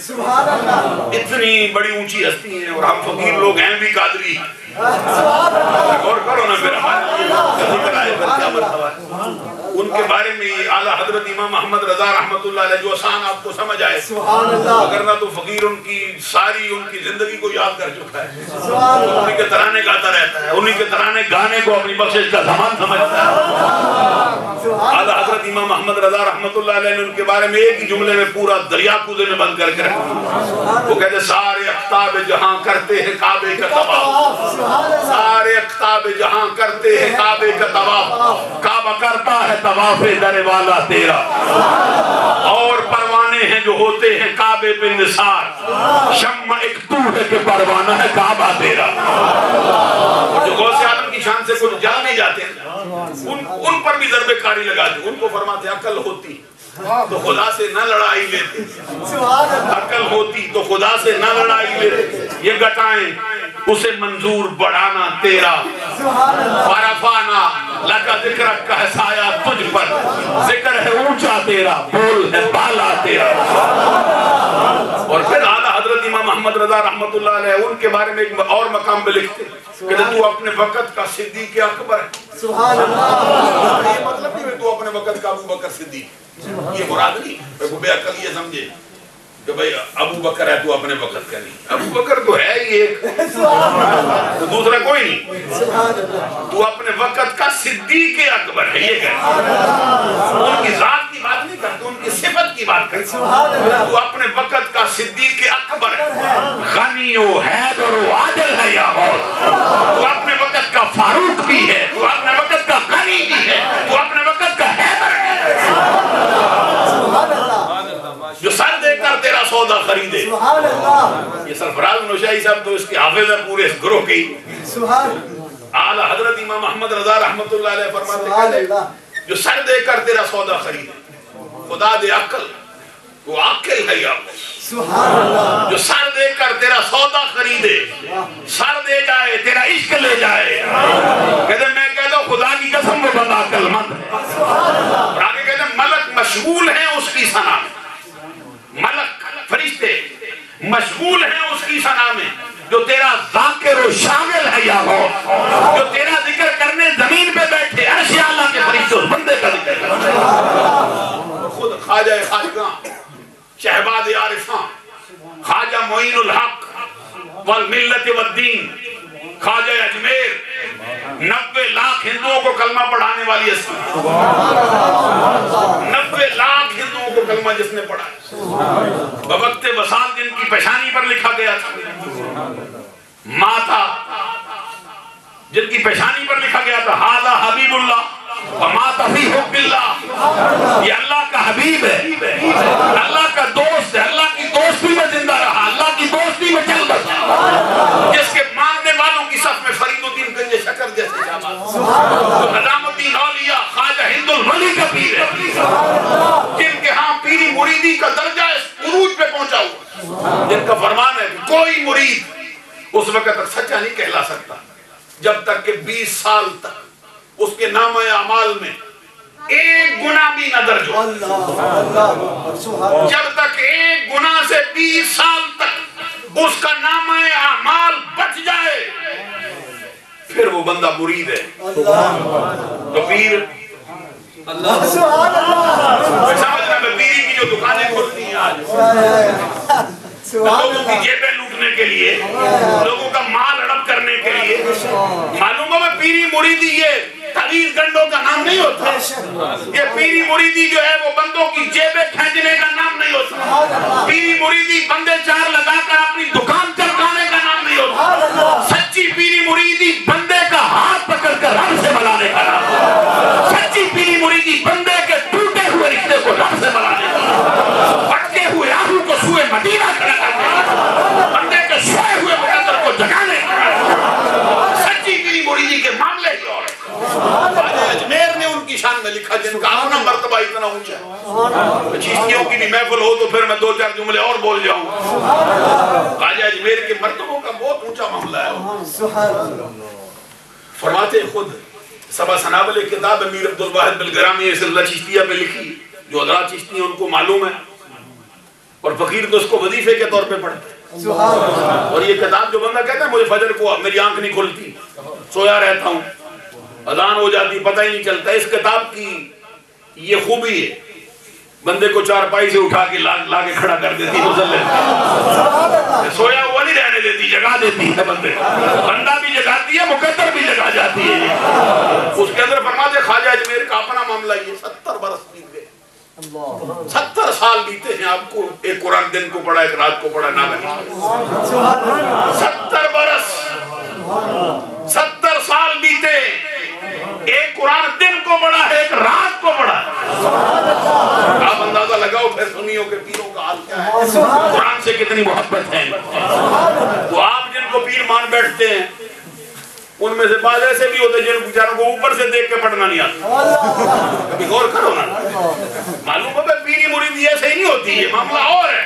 اتنی بڑی اونچی ہستی ہیں, اور ہم فقیر لوگ ہیں بھی قادری. غور کرو نا پھر ان کے بارے میں اعلیٰ حضرت امام محمد رضا رحمت اللہ علیہ جو آسان آپ کو سمجھ آئے, اگر نہ تو فقیر ان کی ساری ان کی زندگی کو یاد کر چکا ہے, انہی کے ترانے گاتا رہتا ہے, انہی کے ترانے گانے کو اپنی بخشش کا سامان سمجھتا ہے. اعلیٰ حضرت امام محمد رضا رحمت اللہ علیہ نے ان کے بارے میں ایک ہی جملے میں پورا دریا کوزے میں بند کر کے رکھا. وہ کہتے سارے اقطاب جہاں کرتے ہیں کعبے کا طواف, سارے اقطاب جہاں کرتے ہیں کعبے کا طواف, کعبہ کرتا ہے طواف در والا تیرا, اور پروانے ہیں جو ہوتے ہیں کعبے پہ نثار, شمع ایک تو ہے کہ پروانہ ہے کعبہ تیرا. جو غوث اعظم کی شان سے کچھ جل نہیں جاتے ان پر بھی ضرب کاری لگاتے. ان کو فرماتے عقل ہوتی تو خدا سے نہ لڑائی لیتے, عقل ہوتی تو خدا سے نہ لڑائی لیتے. یہ گٹائیں اسے منظور بڑھانا تیرا, فرفانا لگا ذکرک کا ہے سایہ تجھ پر, ذکر ہے اونچا تیرا, بول ہے بالا تیرا. اور پھر اعلیٰ حضرت امام محمد رضا رحمت اللہ علیہ ان کے بارے میں ایک اور مقام پہ لکھتے کہ تو اپنے وقت کا صدیق اکبر ہے. یہ مطلب نہیں ہے تو اپنے وقت کا ابو بکر صدیق, یہ مراد نہیں. بے عقل یہ سمجھے کہ بھئی ابو بکر ہے تو اپنے وقت کا نہیں, ابو بکر تو ہے ہی ایک, تو دوسرا کوئی نہیں. تو اپنے وقت کا صدیق اکبر ہے, یہ کہتے ان کی ذات کی بات نہیں کرتے, ان کی صفت کی بات کرتے. تو اپنے وقت کا صدیق اکبر ہے, غنی و حیدر و عادل ہے یا غوث. تو اپنے وقت کا فاروق بھی ہے, تو اپنے وقت کا غنی بھی ہے, تو اپنے وقت کا حیدر ہے, جو سر دے کر تیرا سودا خریدے. یہ سرفراز نوشاہی صاحب تو اس کے حافظ ہے پورے اس گروہ کی. اعلیٰ حضرت امام محمد رضا رحمت اللہ علیہ فرماتے ہیں جو سر دے کر تیرا سودا خریدے, خدا دے عقل, وہ عاقل ہے یا جو سر دے کر تیرا سودا خریدے, سر دے جائے تیرا عشق لے جائے. کہتے میں کہتا ہوں خدا کی قسم وہ بندہ عقل مند ہے. اور آگے کہتے ہیں ملک مشغول ہیں اس کی ثنا میں, ملک فرشتے مشغول ہیں اس کی ثنا میں, جو تیرا ذاکر و شامل ہے یا غوث, جو تیرا ذکر کرنے زمین پہ بیٹھے عرش اعلیٰ کے فرشتے اس بندے کا ذکر کرتے. خود خواجہ خواجگاں, شہباز عارفاں, خواجہ معین الحق والملت والدین, خواجہ اجمیر, 90 لاکھ ہندوؤں کو کلمہ پڑھانے والی ہستی, 90 لاکھ ہندوؤں کو کلمہ جس نے پڑھا, بوقت وصال جن کی پیشانی پر لکھا گیا تھا, ماں تھا جن کی پیشانی پر لکھا گیا تھا ھذا حبیب اللہ وما فی حب اللہ, یہ اللہ کا حبیب ہے, اللہ کا دوست ہے, اللہ کی دوستی میں زندہ رہا, اللہ کی دوستی میں چل بسا, جس کے ماننے والوں کی صف میں فرید الدین گنج شکر جیسے شہباز, نظام الدین اولیاء خواجہ ہند الولی کا پیر ہے, جن کے ہاں پیری مریدی کا درجہ عروج پہ پہنچا ہوا, جن کا فرمان ہے کوئی مرید اس وقت تک سچا نہیں کہلا سکتا جب تک کہ 20 سال تک اس کے نامہ اعمال میں ایک گناہ بھی نہ درج ہو. جب تک ایک گناہ سے 20 سال تک اس کا نامہ اعمال بچ جائے پھر وہ بندہ مرید ہے. تو پیر اللہ سمجھنا میں پیری کی جو دکانیں کھلتی ہیں آج لوگوں کی جیبیں لوٹنے کے لیے, لوگوں کا مال ہڑپ کرنے کے لیے, معلوم ہو میں پیری مریدی یہ تعویذ گنڈوں کا نام نہیں ہوتا, یہ پیری مریدی جو ہے وہ بندوں کی جیبیں کھینچنے کا نام نہیں ہوتا, پیری مریدی بندے چار لگا کر اپنی دکان چمکانے کا نام نہیں ہوتا, سچی پیری مریدی بندے کا ہاتھ پکڑ کر رب سے ملانے کا نام ہوتا, سچی پیری مریدی بندے کے ٹوٹے ہوئے رشتے کو رب سے ملانے کا نام, بھٹکے ہوئے آہو کو سوئے مدینہ کھڑا کرنے, بندے کے سوئے ہوئے مقدر کو جگانے کا, سچی پیری مریدی کے معاملے کی اور اجمیر نے ان کی شان میں لکھا جن کا اپنا مرتبہ اتنا اونچا ہے. چیشتیوں کی بھی محفل ہو تو پھر میں 2-4 جملے اور بول جاؤں. خواجہ اجمیر کے مرتبوں کا بہت اونچا معاملہ ہے. فرماتے خود سبا سنابل کتاب امیر عبدالواحد بلگرامی اس اللہ چشتیہ میں لکھی، جو حضرات چشتی ہیں ان کو معلوم ہے، اور فقیر تو اس کو وظیفے کے طور پہ پڑھتے ہیں۔ اور یہ کتاب جو بندہ کہتا ہے مجھے فجر کو میری آنکھ نہیں کھلتی، سویا رہتا ہوں، اذان ہو جاتی پتہ ہی نہیں چلتا، اس کتاب کی یہ خوبی ہے، بندے کو چارپائی سے اٹھا کے لا کے کھڑا کر دیتی، سویا ہوا نہیں رہنے دیتی، جگا دیتی ہے بندے، بندہ بھی جگاتی ہے، مقدر بھی جگا جاتی ہے۔ اس کے اندر فرماتے خواجہ اجمیر کا اپنا معاملہ یہ 70 برس بیت گئے، 70 سال بیتے ہیں، آپ کو ایک قرآن دن کو پڑھا ایک رات کو پڑھا نہ بنے، 70 برس 70 سال بیتے، ایک قرآن دن کو پڑھا ہے ایک رات کو پڑھا ہے۔ آپ اندازہ لگاؤ پھر سنیوں کے پیروں کا حال کیا ہے، قرآن سے کتنی محبت ہے۔ تو آپ جن کو پیر مان بیٹھتے ہیں ان میں سے بعض ایسے بھی ہوتے ہیں جن بیچاروں کو اوپر سے دیکھ کے پڑھنا نہیں آتا، کبھی غور کرو نا، معلوم ہے پیری مریدی ایسے ہی نہیں ہوتی، یہ معاملہ اور ہے۔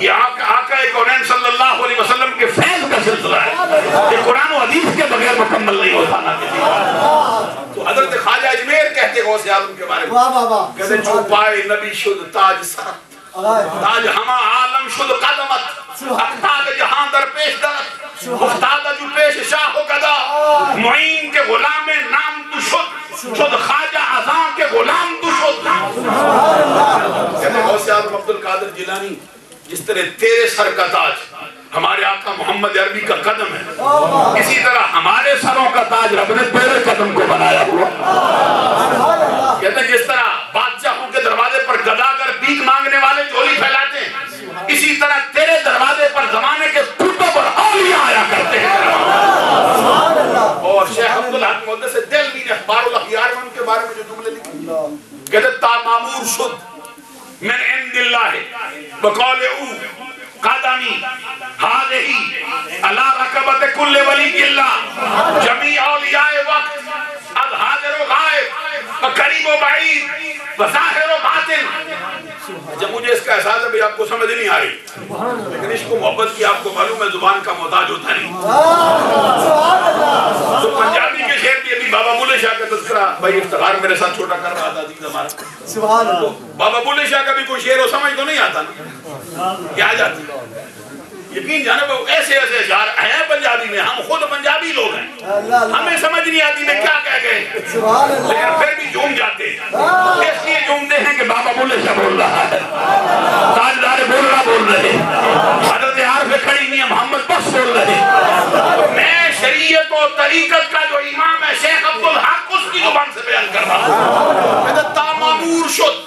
یہ آقا کونین صلی اللہ علیہ وسلم کے فیض کا سلسلہ ہے، یہ قرآن و حدیث کے بغیر مکمل نہیں ہوتا نا کسی کا۔ تو حضرت خواجہ اجمیر کہتے غوث اعظم کے بارے میں، کہتے چوپائے نبی شد تاج سرت، تاج ہما عالم شد قدمت، اقتاد جہاں در پیش درت، استاد جو پیش شاہ و گدا، معین کے غلام نام تو شد، شد خواجہ اذان کے غلام تو شد۔ کہتے غوث اعظم عبدالقادر جیلانی جس طرح تیرے سر کا تاج ہمارے آقا محمد عربی کا قدم ہے، اسی طرح ہمارے سروں کا تاج رب نے تیرے قدم کو بنایا ہوا۔ کہتے جس طرح بادشاہوں کے دروازے پر گداگر بھیک مانگنے والے جھولی پھیلاتے ہیں، اسی طرح تیرے دروازے پر زمانے کے کتب اور اولیاء آیا کرتے ہیں۔ اور شیخ عبدالحق محدث سے دل بھی اخبار الاخیار میں ان کے بارے میں جو جملے لکھی، کہتے تا معمور شد من عند اللہ بقول او قدمی حاضری علی رکبت کل ولی اللہ جمیع اولیاء وقت الحاضر و غائب وقریب و بعید وظاہر و باطن۔ جب مجھے اس کا احساس ہے بھی آپ کو سمجھ نہیں آ رہی، لیکن عشق و محبت کی آپ کو معلوم ہے زبان کا محتاج ہوتا نہیں۔ تو پنجابی کے شعر بھی ابھی بابا بلے شاہ کا تذکرہ بھائی افتخار میرے ساتھ چھوٹا کر رہا تھا عزیز ہمارا، تو بابا بلے شاہ کا بھی کوئی شعر ہو سمجھ تو نہیں آتا نا، کیا آ جاتی ہے؟ یقین جانا ایسے ایسے اشعار ہیں پنجابی میں، ہم خود پنجابی لوگ ہیں، ہمیں سمجھ نہیں آتی میں کیا کہہ گئے، لیکن پھر بھی جھوم جاتے ہیں، اس لیے جھومتے ہیں کہ بابا بلے شاہ بول رہا ہے، تاجدار بولنا بول رہے ہیں، حضرت عارف کھڑی میاں محمد بخش بول رہے ہیں، میں شریعت و طریقت کا جو امام ہے شیخ عبدالحق اس کی زبان سے بیان کر رہا ہوں۔ تا معمور شد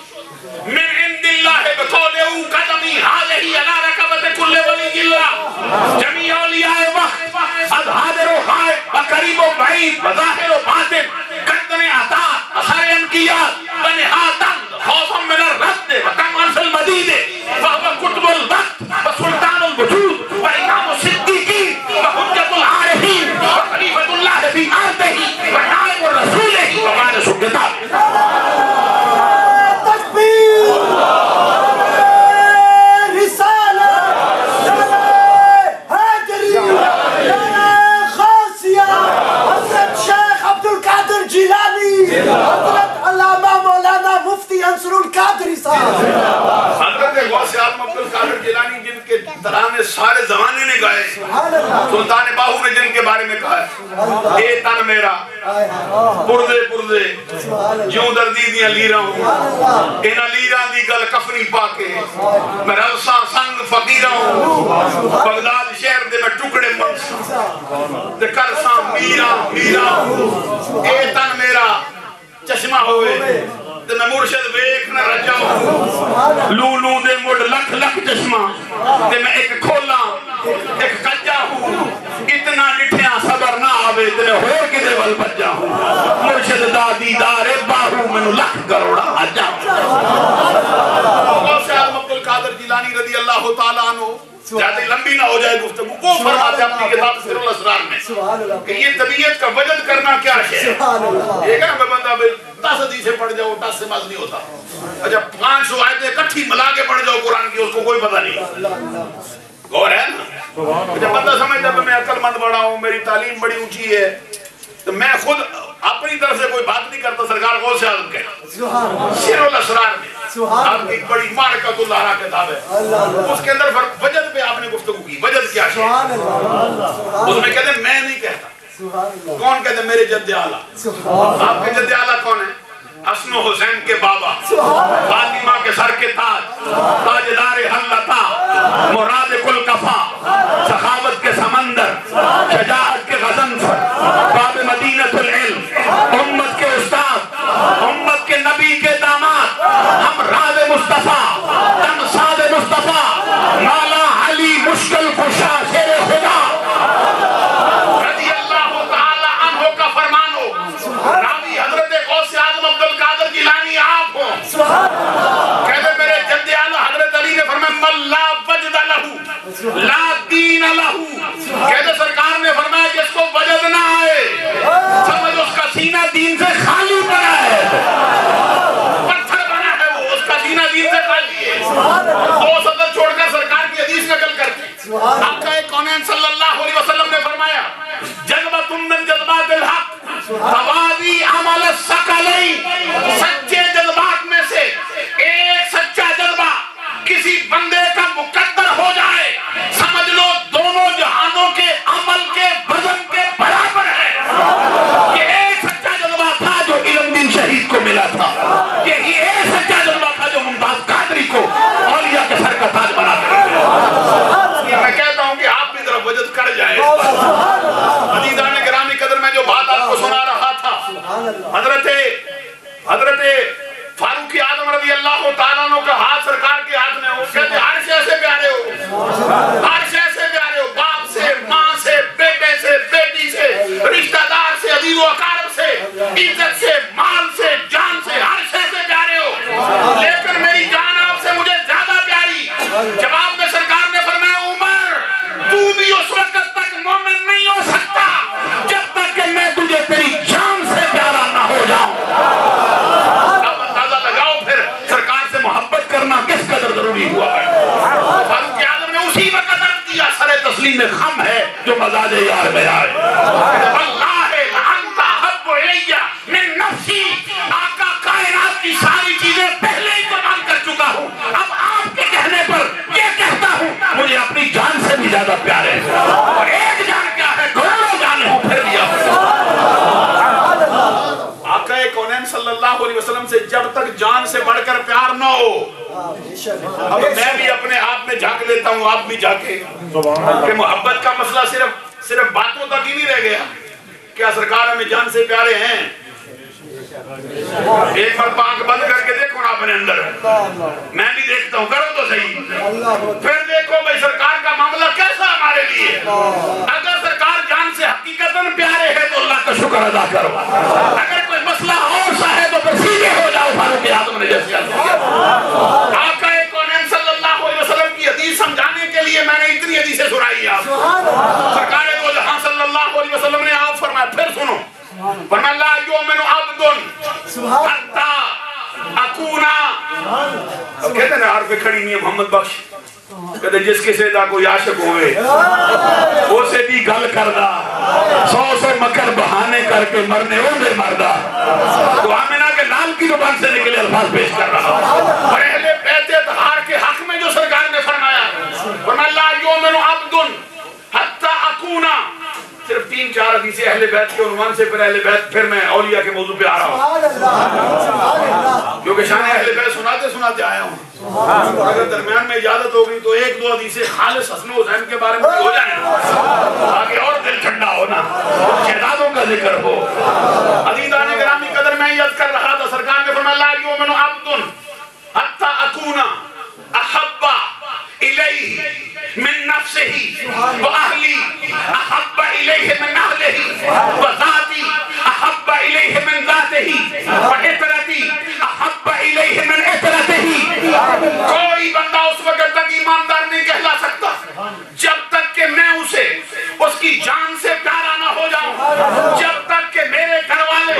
من عند اللہ بقول قدمی حاضری علی رکبت کل ولی اللہ جمیع اولیاء وقت الحاضر و غائب وقریب و بعید وظاہر و باطن قدم عطا اثر انقیاد ونہاتا خوفا من الرد وکم فی المدید وهو قطب الوقت وسلطان الوجود وامام الصدیقین وحجت العارفین وخلیفۃ اللہ فی ارضہ ونائب الرسول ووارث الکتاب۔ حضرت علامہ مولانا مفتی انصر القادری صاحب، حضرت غوث اعظم عبدالقادر جیلانی جن کے ترانے سارے زمانے نے گائے، سلطان باہو نے جن کے بارے میں کہا ہے اے تن میرا پردے پردے جوں دردی دیاں لیراں ہوں، انہاں لیراں دی گل کفنی پا کے میں رلساں سنگ فقیراں ہوں، بغداد شہر دے میں ٹکڑے منساں تے کرساں میراں میراں ہوں، اے تن میرا چشمہ ہوئے تے میں مرشد ویکھ نہ رجاؤں، لولو دے مڑ لکھ لکھ چشمہ تے میں ایک کھولا ایک کجا ہوں، اتنا ڈٹھیاں صبر نہ آوے تے میں ہور کدے ول بجا ہوں، مرشد دا دیدار باہو منو لکھ کروڑا حجا۔ غوث اعظم عبدالقادر جیلانی رضی اللہ تعالیٰ عنہ، زیادہ لمبی نہ ہو جائے گفتگو، وہ فرماتے اپنی کتاب سر الاسرار میں کہ یہ طبیعت کا وجد کرنا کیا ہے، یہ کہنا میں بندہ 10 حدیثیں پڑھ جاؤ 10 سے ماز نہیں ہوتا، اچھا 500 آیتیں کٹھی ملا کے پڑھ جاؤ قرآن کی، اس کو کوئی پتہ نہیں، غور ہے نا؟ جب بندہ سمجھتا ہے میں عقل مند بڑا ہوں، میری تعلیم بڑی اونچی ہے، تو میں خود اپنی طرف سے کوئی بات نہیں کرتا، سرکار غوث اعظم کہتا سر الاسرار میں آپ کی بڑی معرکۃ الارا کتاب ہے، اس کے اندر وجد پہ آپ نے گفتگو کی. وجد کیا ہے؟ اس میں کہتے ہیں میں نہیں کہتا. کون کہتے ہیں؟ میرے جد اعلیٰ. آپ کے جد اعلیٰ کون ہیں؟ حسن و حسین کے بابا، فاطمہ کے سر کے تاج، تاجدار حلتا، مراد کل کفا، سخاوت کے سمندر، شجاعت کے غضنفر، باب مدینۃ العلم، امت کے استاد، امت کے نبی کے داماد، ہم راز مصطفیٰ، تمثال مصطفیٰ، مولا علی مشکل کشا شیر خدا رضی اللہ تعالی عنہ کا فرمان ہو. راوی حضرت غوث اعظم عبد القادر جیلانی آپ ہو. کہتے میرے جد اعلیٰ حضرت علی نے فرمایا من لا وجد لہو لا دین لہو. کہتے سرکار نے فرمایا جس کو وجد نہ آئے سمجھ اس کا سینہ دین سے خالی بنا ہے، پتھر بنا ہے، وہ اس کا سینہ دین سے خالی ہے. دو سطر چھوڑ کر سرکار کی حدیث نقل کرتے آقا کونین صلی اللہ علیہ وسلم نے فرمایا جذبۃ من جذبات الحق توازی عمل الثقلین. سچے جذبات میں سے ایک سچا جذبہ کسی بندے کا مقدر ہو جائے، سمجھ لو دونوں جہانوں کے عمل کے وزن کے برابر ہے. یہ ایک سچا جذبہ تھا جو علم دین شہید کو ملا تھا. یہی ایک سچا جذبہ تھا جو ممتاز قادری کو اولیاء کے سر کا تاج بنا دیا. میں کہتا ہوں کہ آپ بھی ذرا وجد کر جائیں. عزیزان گرامی قدر میں جو بات آپ کو سنا رہا تھا، حضرت فاروق اعظم رضی اللہ تعالیٰ عنہ کا ہاتھ سرکار کے ہاتھ میں ہو. کہتے ہر شے سے پیارے ہو، ہر شے سے پیارے ہو، باپ سے، ماں سے، بیٹے سے، بیٹی سے، رشتہ دار سے، عزیز و اقارب سے، عزت سے، مال سے، جان سے، ہر شے سے پیارے ہو، لیکن میری جان آپ سے مجھے زیادہ پیاری. جواب میں سرکار نے فرمایا عمر تو بھی اس وقت تک مومن نہیں ہو سکتا جب تک کہ میں تجھے تیری جان سے پیارا نہ ہو جاؤں. اب اندازہ لگاؤ پھر سرکار سے محبت کرنا کس قدر ضروری ہوا ہے. فاروق اعظم نے اسی وقت عرض کیا سر تسلیم خم ہے جو مزاج یار میں آئے. واللہ انت احب الی من نفسی. آقا کائنات کی ساری چیزیں پہلے ہی قربان کر چکا ہوں، اب آپ کے کہنے پر یہ کہتا ہوں مجھے اپنی جان سے بھی زیادہ پیارے ہیں. اور ایک جان کیا ہے، کروڑوں جانیں ہوں پھر بھی آقا کونین صلی اللہ علیہ وسلم سے جب تک جان سے بڑھ کر پیار نہ ہو. اب میں بھی اپنے آپ میں جھانک لیتا ہوں، آپ بھی جھانکیں کہ محبت کا مسئلہ صرف باتوں تک ہی نہیں رہ گیا. کیا سرکار ہمیں جان سے پیارے ہیں؟ ایک بار آنکھ بند کر کے دیکھو نا اپنے اندر، میں بھی دیکھتا ہوں، کرو تو صحیح. پھر دیکھو بھائی سرکار کا معاملہ کیسا ہمارے لیے. اگر سرکار جان سے حقیقتاً پیارے ہیں تو اللہ کا شکر ادا کرو. اگر کوئی مسئلہ اور سا ہے تو پھر سیدھے ہو جاؤ فاروق اعظم نے جیسے آقا کونین صلی اللہ علیہ وسلم کی حدیث سمجھانے کے لیے میں نے اتنی حدیثیں سنائی. آپ سرکار دو جہاں صلی اللہ علیہ وسلم نے آپ فرمایا، پھر سنو، فرمایا لا یؤمن عبد حتی اکونا. کہتے ہیں عارف کھڑی میاں محمد بخش کہتے جس کسی دا کوئی عاشق ہوئے اسے بھی گل کردہ 100 سے مکر بہانے کر کے مرنے ہوں دے مردہ. تو آمینہ کے لال کی زبان سے نکلے الفاظ پیش کر رہا. اور اہل بیت اطہار کے حق میں جو سرکار نے فرمایا، فرمایا لا یؤمن عبد حتی اکونا. صرف 3-4 حدیثیں اہل بیت کے عنوان سے، پھر اہل بیت، پھر میں اولیاء کے موضوع پہ آ رہا ہوں کیونکہ شان اہل بیت سناتے آیا ہوں. اگر درمیان میں اجازت ہوگی تو 1-2 حدیثیں خالص حسن و حسین کے بارے میں ہو جائیں آگے اور دل ٹھنڈا ہونا، شہزادوں کا ذکر ہو. عزیزان گرامی قدر میں یاد کر رہا تھا، سرکار نے فرمایا لا یؤمن عبد حتی اکونا احب الیہ من نفسه واہلی احب الیہ من اہلہ وذاتی احب الیہ من ذاتہ وعطرتی احب الیہ من عطرتہ. کوئی بندہ اس وقت تک ایماندار نہیں کہلا سکتا جب تک کہ میں اسے اس کی جان سے پیارا نہ ہو جاؤں، جب تک کہ میرے گھر والے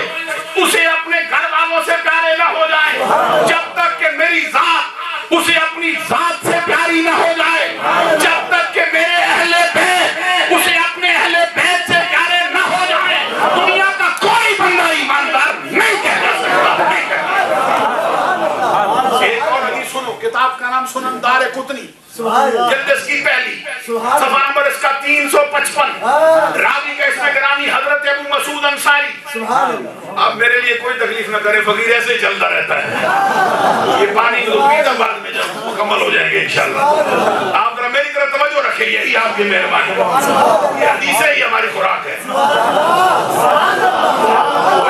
اسے اپنے گھر والوں سے پیارے نہ ہو جائیں، جب تک کہ میری ذات اسے اپنی ذات سے پیاری نہ ہو جائے، جب تک کہ میرے اہل بیت اسے اپنے اہل بیت سے پیارے نہ ہو جائے. دنیا کا کوئی بندہ جلد اس کی پہلی صفحہ نمبر اس کا 355 راوی کا اسم گرامی حضرت ابو مسعود انصاری. آپ میرے لیے کوئی تکلیف نہ کریں، فقیر ایسے ہی چلتا رہتا ہے، یہ پانی تو پیتا بعد میں جب مکمل ہو جائیں گے انشاءاللہ. آپ ذرا میری طرف توجہ رکھیں، یہی آپ کی مہربانی، یہ حدیث ہے، یہ ہماری خوراک ہے. ہو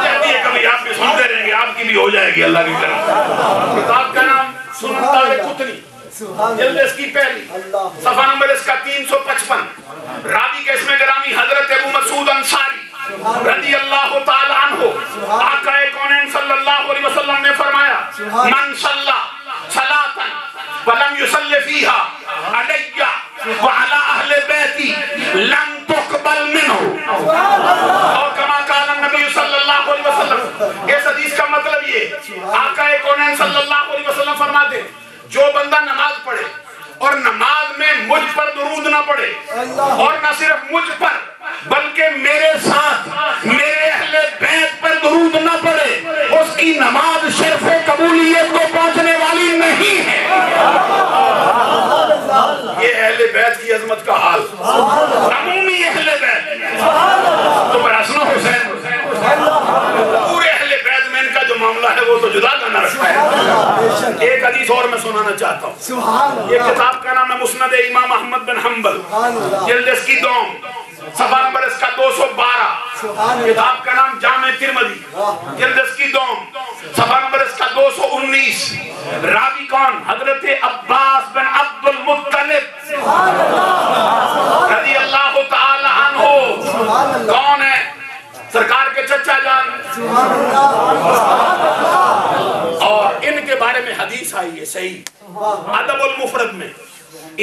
جاتی ہے کبھی، آپ بھی سنتے رہیں گے، آپ کی بھی ہو جائے گی اللہ کی کرم. کتاب کا نام سنن دارقطنی، جلد اس کی پہلی صفحہ نمبر اس کا 355 راوی کے اسم گرامی حضرت ابو مسعود انصاری رضی اللہ تعالیٰ عنہ. آقا کونین صلی اللہ علیہ وسلم نے فرمایا من صلی صلاة ولم يصلی فیہا علیہ وعلی اہل بیتی لم تقبل منہ، اور کما قال النبی صلی اللہ علیہ وسلم. اس حدیث کا مطلب یہ، آقا کونین صلی اللہ علیہ وسلم فرماتے جو بندہ نماز پڑھے اور نماز میں مجھ پر درود نہ پڑھے، اور نہ صرف مجھ پر بلکہ میرے ساتھ میرے اہل بیت پر درود نہ پڑھے، اس کی نماز شرف قبولیت کو پہنچنے والی نہیں ہے. یہ اہل بیت کی عظمت کا حال، عمومی اہل بیت تو حسن حسین پورے اہل بیت میں ان کا جو معاملہ ہے وہ تو جدا کرنا رکھتا ہے. ایک حدیث اور میں سنانا چاہتا ہوں. یہ کتاب کا نام ہے مسند امام احمد بن حنبل، جلد اس کی دوم صفحہ نمبر اس کا 212. کتاب کا نام جامع ترمذی، جلد اس کی دوم صفحہ نمبر اس کا 219. راوی کون؟ حضرت عباس بن عبد المطلب رضی اللہ تعالی عنہ. کون ہے؟ سرکار کے چچا جان. اور ان کے بارے میں حدیث آئی ہے صحیح ادب المفرد میں.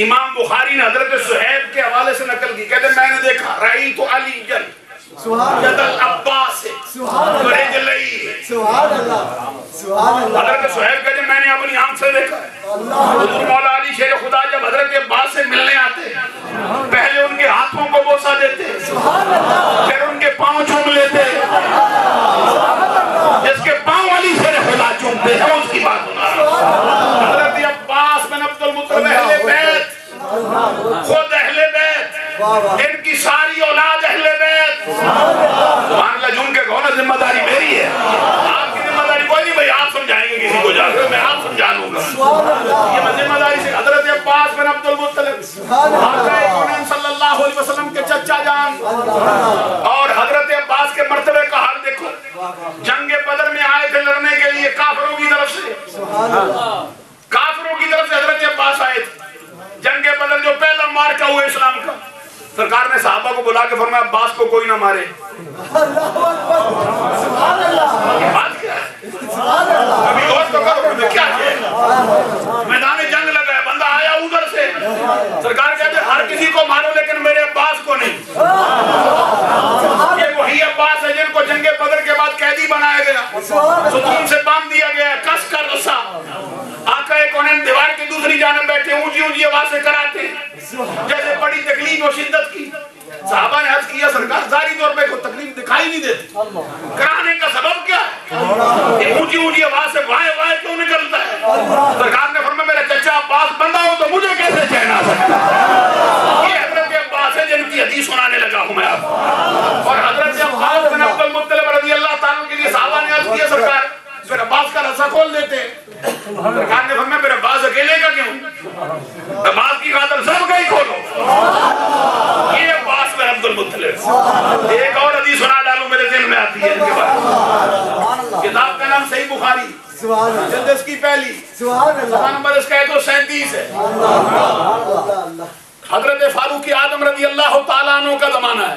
امام بخاری نے حضرت صہیب کے حوالے سے نقل کی، کہتے ہیں میں نے دیکھا رأیت علی جل ید العباس برجلی. حضرت صہیب کہتے ہیں میں نے اپنی آنکھ سے دیکھا ہے حضور مولا علی شیر خدا جب حضرت عباس سے ملنے آتے پہلے ان کے ہاتھوں کو بوسہ دیتے، پھر ان کے پاؤں چوم لیتے. جس کے پاؤں علی شیر خدا چومتے ہیں اس کی بات ہونا. حضرت عباس بن عبد المطلب اہل بیت، خود اہل بیت، ان کی ساری اولاد اہل بیت. مان اللہ جن کے کہو نا ذمہ داری میری ہے، آپ کی ذمہ داری کوئی نہیں بھائی، آپ سمجھائیں گے کسی کو جا کر، میں آپ سمجھا لوں گا. یہ میں ذمہ داری سے حضرت عباس بن عبد المطلب آقا کونین صلی اللہ علیہ وسلم کے چچا جان. اور حضرت عباس کے مرتبے کا حال دیکھو. جنگ بدر میں آئے تھے لڑنے کے لیے کافروں کی طرف سے، کافروں کی طرف سے حضرت عباس آئے تھے. جنگ بدر جو پہلا مارکا ہوا اسلام کا، سرکار نے صحابہ کو بلا کے فرمایا عباس کو کوئی نہ مارے. بات کیا ہے؟ ابھی غور تو کرو میں کیا ہے. میدان جنگ لگا ہے، بندہ آیا ادھر سے، سرکار کہتے ہیں ہر کسی کو مارو لیکن میرے عباس کو نہیں. یہ وہی عباس ہے جن کو جنگ بدر کے بعد قیدی بنایا گیا، ستون سے باندھ دیا گیا، کس کر رسا. آقا کونین دیوار کی دوسری جانب بیٹھے اونچی اونچی آوازیں کراتے جیسے بڑی تکلیف و شدت کی. صحابہ نے عرض کیا سرکار ظاہری طور پہ کوئی تکلیف دکھائی نہیں دیتی، کرانے کا سبب کیا ہے؟ یہ اونچی اونچی آواز سے وائے وائے کیوں نکلتا ہے؟ سرکار نے فرمایا میرا چچا عباس بندہ ہو تو مجھے کیسے چین آ سکتا ہے؟ یہ حضرت عباس ہے جن کی حدیث سنانے لگا ہوں میں آپ. اور حضرت عباس بن عبد المطلب رضی اللہ تعالیٰ کے لیے صحابہ نے عرض کیا سرکار پھر عباس کا رسا کھول دیتے. سرکار نے فرمایا پھر عباس اکیلے کا کیوں؟ عباس کی خاطر سب کا ہی کھولو. یہ عباس بن عبد المطلب. ایک اور حدیث سنا ڈالوں میرے ذہن میں آتی ہے ان کے بارے. کتاب کا نام صحیح بخاری، جلد اس کی پہلی صفحہ نمبر اس کا 137 ہے. حضرت فاروق اعظم رضی اللہ تعالیٰ عنہ کا زمانہ ہے.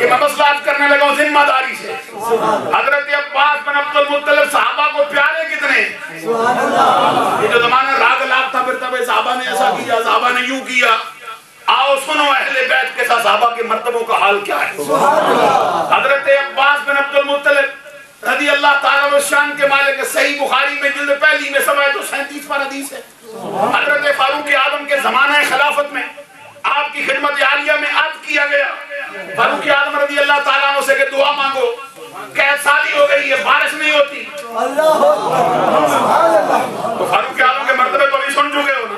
یہ میں مسئلات کرنے لگا ہوں ذمہ داری سے. حضرت عباس بن عبد المطلب صحابہ کو پیارے کتنے. یہ جو زمانہ راگ لاب تھا پھر تب صحابہ نے ایسا کیا، صحابہ نے یوں کیا. آؤ سنو اہل بیت کے ساتھ صحابہ کے مرتبوں کا حال کیا ہے. حضرت عباس بن عبد المطلب رضی اللہ تعالیٰ عنہ شان کے مالک، صحیح بخاری میں جلد پہلی میں 37 پر حدیث ہے. حضرت فاروق اعظم کے زمانہ خلافت میں آپ کی خدمت عالیہ میں عرض کیا گیا فاروق اعظم رضی اللہ تعالیٰ عنہ سے کہ دعا مانگو، قحط سالی ہو گئی ہے، بارش نہیں ہوتی. تو فاروق اعظم کے مرتبے تو ابھی سن چکے ہو نا.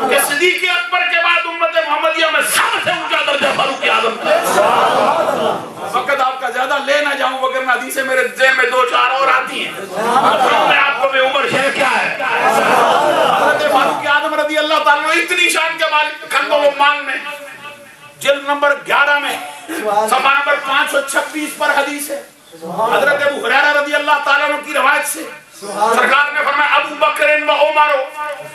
کہ صدیق اکبر کے بعد امت محمدیہ میں سب سے اونچا درجہ فاروق اعظم کا. وقت آپ کا زیادہ لے نہ جاؤں وگرنہ حدیثیں میرے ذہن میں 2-4 اور آتی ہیں. میں آپ کو بے عمر شیخ کیا ہے. حضرت فاروق اعظم رضی اللہ تعالیٰ عنہ اتنی شان کے مالک کھندو المان میں جلد نمبر 11 میں صفحہ نمبر 526 پر حدیث ہے. حضرت ابو ہریرہ رضی اللہ تعالیٰ عنہ کی روایت سے سرکار نے فرمایا ابو بکر و عمر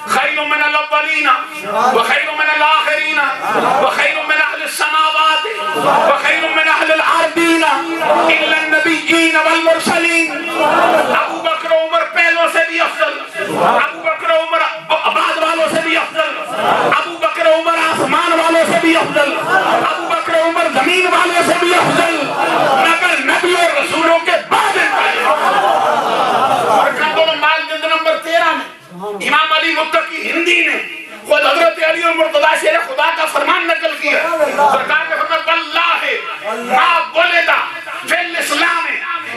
خیر من الاولین و خیر من الاخرین و خیر من اہل السماوات و خیر من اہل الارضین الا النبیین والمرسلین. ابو بکر و عمر پہلوں سے بھی افضل, ابو بکر و عمر بعد والوں سے بھی افضل, ابو بکر و عمر آسمان والوں سے بھی افضل, ابو بکر و عمر زمین والوں سے بھی افضل, مگر نبی اور رسولوں کے بعد نمبر 13 میں امام علی متقی ہندی نے خود حضرت علی اور مرتضی شیر خدا کا فرمان نقل کیا. سرکار نے فرمایا واللہ ما ولد فی الاسلام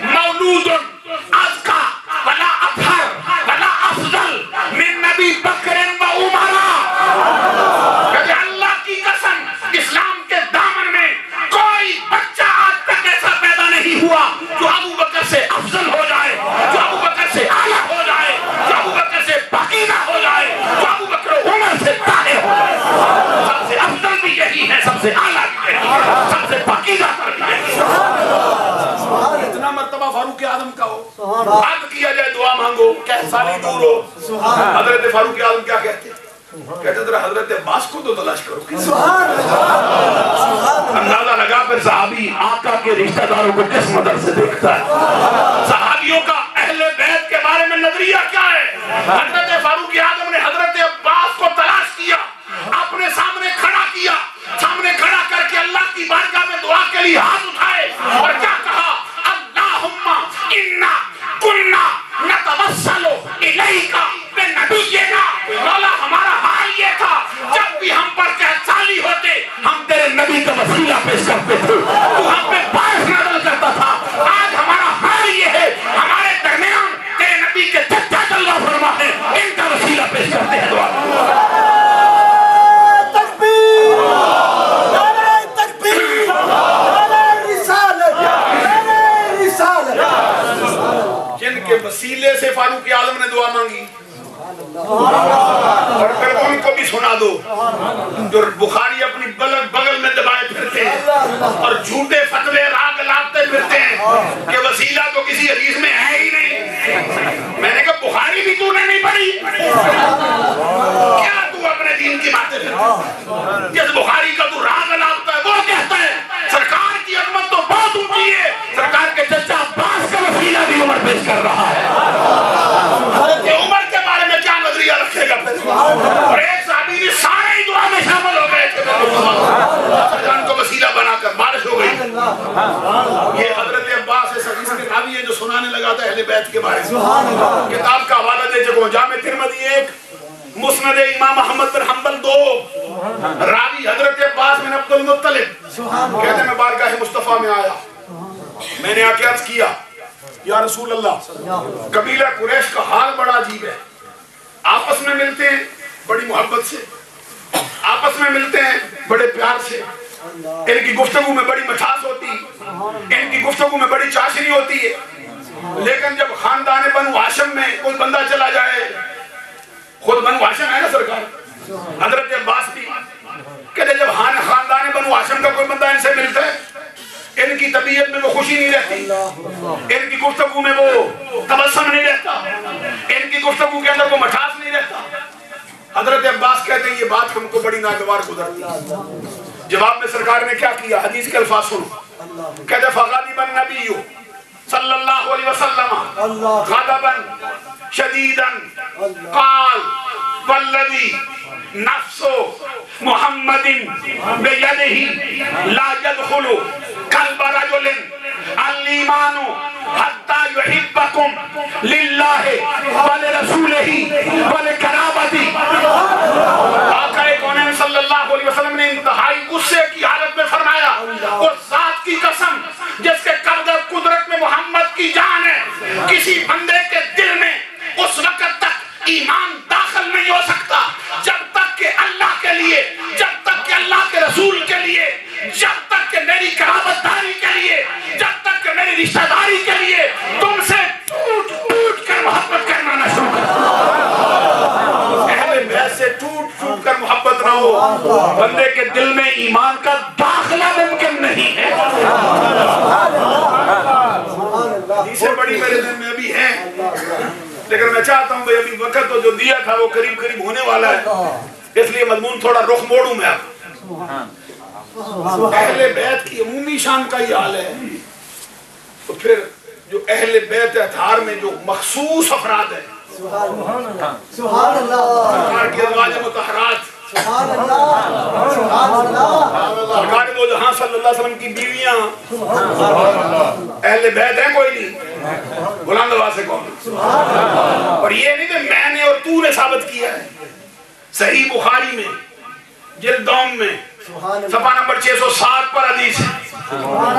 مولود ازکا ولا اطہر ولا افضل من نبی بکر و عمر. کہ اللہ کی قسم اسلام کے دامن میں کوئی بچہ آج تک ایسا پیدا نہیں ہوا جو ابو بکر سے افضل ہو جائے, جو ابو بکر سے اعلیٰ ہو جائے, جو ابو بکر سے باقیدہ ہو جائے, جو ابو بکر عمر سے طاہر ہو جائے. سب سے افضل بھی یہی ہے, سب سے اعلیٰ بھی یہی ہے, سب سے باقیدہ بھی یہی ہے. اتنا مرتبہ فاروق اعظم کا ہو, عد کیا جائے دعا مانگو کہ احسانی دور ہو. حضرت فاروق اعظم کیا کہتے ہیں؟ کہتے تھے حضرت عباس کو تو تلاش کرو. اندازہ لگا پھر صحابی آقا کے رشتہ داروں کو کس مدد سے دیکھتا ہے, صحابیوں کا اہل بیت کے بارے میں نظریہ کیا ہے. حضرت فاروق اعظم نے حضرت عباس کو تلاش کیا, اپنے سامنے کھڑا کیا, سامنے کھڑا کر کے اللہ کی بارگاہ میں دعا کے لیے ہاتھ اٹھائے اور کیا کہا, اللہم انا کننا نتوسل الیک بنبینا. مولا ہمارا حال یہ تھا جب بھی ہم پر احسانی ہوتے ہم تیرے نبی کا وسیلہ پیش کرتے تھے, تو ہم پہ باعث نازل کرتا تھا. آج ہمارا حال یہ ہے ہمارے درمیان تیرے نبی کے چچا اللہ فرما ہے, ان کا وسیلہ پیش کرتے ہیں. دعا تکبیر, نعرہ تکبیر, نعرہ رسالت, نعرہ رسالت. جن کے وسیلے سے فاروق اعظم نے دعا مانگی اور پھر ان کو بھی سنا دو جو بخاری اپنی بغل میں دبائے پھرتے ہیں اور جھوٹے فتوے راگ لاتے پھرتے ہیں کہ وسیلہ تو کسی حدیث میں ہے ہی نہیں. میں نے کہا بخاری بھی تو نے نہیں پڑھی, کیا تو اپنے دین کی باتیں پھرتے. جس بخاری کا تو راگ لاتا ہے وہ کہتا ہے سرکار کی عظمت تو بہت اونچی ہے, سرکار کے چچا عباس کا وسیلہ بھی عمر پیش کر رہا ہے. حضرت عمر کے بارے میں کیا نظریہ رکھے گا پھر. اور ایک صحابی نے سارے ہی دعا میں شامل ہو گئے تھے, جان کو وسیلہ بنا کر بارش ہو گئی. یہ حضرت عباس اس حدیث کے راوی ہے جو سنانے لگا تھا اہل بیت کے بارے میں. کتاب کا حوالہ دے چکو, جامع ترمذی 1, مسند امام احمد بن حنبل 2, راوی حضرت عباس بن عبد المطلب. کہتے ہیں میں بارگاہ مصطفیٰ میں آیا, میں نے آ کے عرض کیا یا رسول اللہ قبیلہ قریش کا حال بڑا عجیب ہے, آپس میں ملتے ہیں بڑی محبت سے, آپس میں ملتے ہیں بڑے پیار سے, ان کی گفتگو میں بڑی مٹھاس ہوتی ہے, ان کی گفتگو میں بڑی چاشنی ہوتی ہے, لیکن جب خاندان بنو ہاشم میں کوئی بندہ چلا جائے, خود بنو ہاشم ہے نا سرکار, حضرت عباس بھی کہتے جب خاندان بنو ہاشم کا کوئی بندہ ان سے ملتا ہے ان کی طبیعت میں وہ خوشی نہیں رہتی, ان کی گفتگو میں وہ تبسم نہیں رہتا, ان کی گفتگو کے اندر وہ مٹھاس نہیں رہتا. حضرت عباس کہتے ہیں یہ بات ہم کو بڑی ناگوار گزرتی. جواب میں سرکار نے کیا کیا, حدیث کے الفاظ سنو. کہتے فغضب النبی صلی اللہ علیہ وسلم غضبا شدیدا قال والذی نفس محمد بیدہ لا يدخل قلب رجل الایمان حتی یحبکم للہ ولرسولہ ولقرابتہ. آقا کونین صلی اللہ علیہ وسلم نے انتہائی غصے کی حالت میں فرمایا اس ذات کی قسم جس کے قبض قدرت میں محمد کی جان ہے, کسی بندے کے دل میں اس وقت تک ایمان داخل نہیں ہو سکتا جب تک کہ ٹوٹ کر محبت نہ ہو، بندے کے دل میں ایمان کا داخلہ ممکن نہیں ہے۔ حدیثیں بڑی میرے دل میں ابھی ہیں، لیکن میں چاہتا ہوں بھئی ابھی وقت تو جو دیا تھا وہ قریب قریب ہونے والا ہے، اس لیے مضمون تھوڑا رخ موڑوں میں اہل بیت کی عمومی شان کا یہ حال ہے، تو پھر جو اہل بیت اطہار میں جو مخصوص افراد ہیں، سبحان اللہ، سرکار کی ازواج مطہرات، سبحان اللہ، سبحان اللہ، سرکار دو جہاں صلی اللہ علیہ وسلم کی بیویاں اہل بیت ہیں کوئی نہیں، بلند آواز سے کون؟ اور یہ نہیں کہ میں نے اور تو نے ثابت کیا ہے، صحیح بخاری میں جلد دوم میں صفحہ نمبر 607 پر حدیث ہے،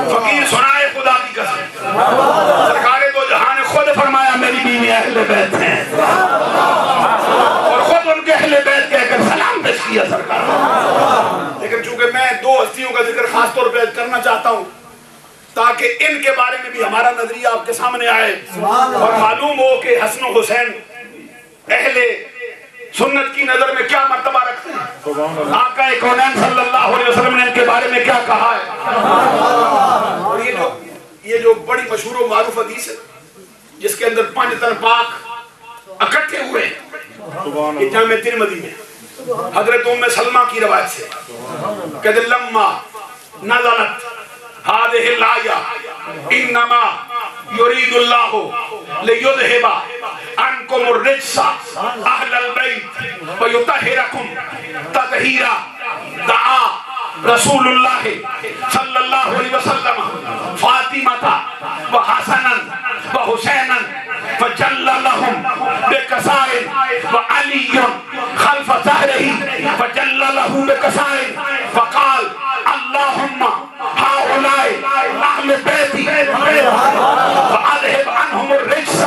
فقیر سنائے خدا کی قسم، سرکار دو جہاں نے خود فرمایا میری بیوی اہل بیت ہیں، اور خود ان کے اہل بیت کہہ کر سلام پیش کیا سرکار۔ لیکن چونکہ میں دو ہستیوں کا ذکر خاص طور پہ کرنا چاہتا ہوں تاکہ ان کے بارے میں بھی ہمارا نظریہ آپ کے سامنے آئے اور معلوم ہو کہ حسن و حسین اہل سنت کی نظر میں کیا مرتبہ رکھتے ہیں، آقا کونین صلی اللہ علیہ وسلم نے ان کے بارے میں کیا کہا ہے۔ اور یہ جو بڑی مشہور و معروف حدیث ہے جس کے اندر 5 تن پاک اکٹھے ہوئے ہیں، یہ جامع ترمذی میں حضرت ام سلمہ کی روایت سے کہ لما نزلت هذه الآية انما يريد الله ليذهب عنكم الرجس اهل البيت ويطهركم تطهيرا، دعا رسول اللہ صلی اللہ علیہ وسلم فاطمہ وحسنا وحسینا فجل لهم بكساء وعلي خلف ظهره فجل له بكساء فقال اللهم هؤلاء اهل بيتي فاذهب عنهم الرجس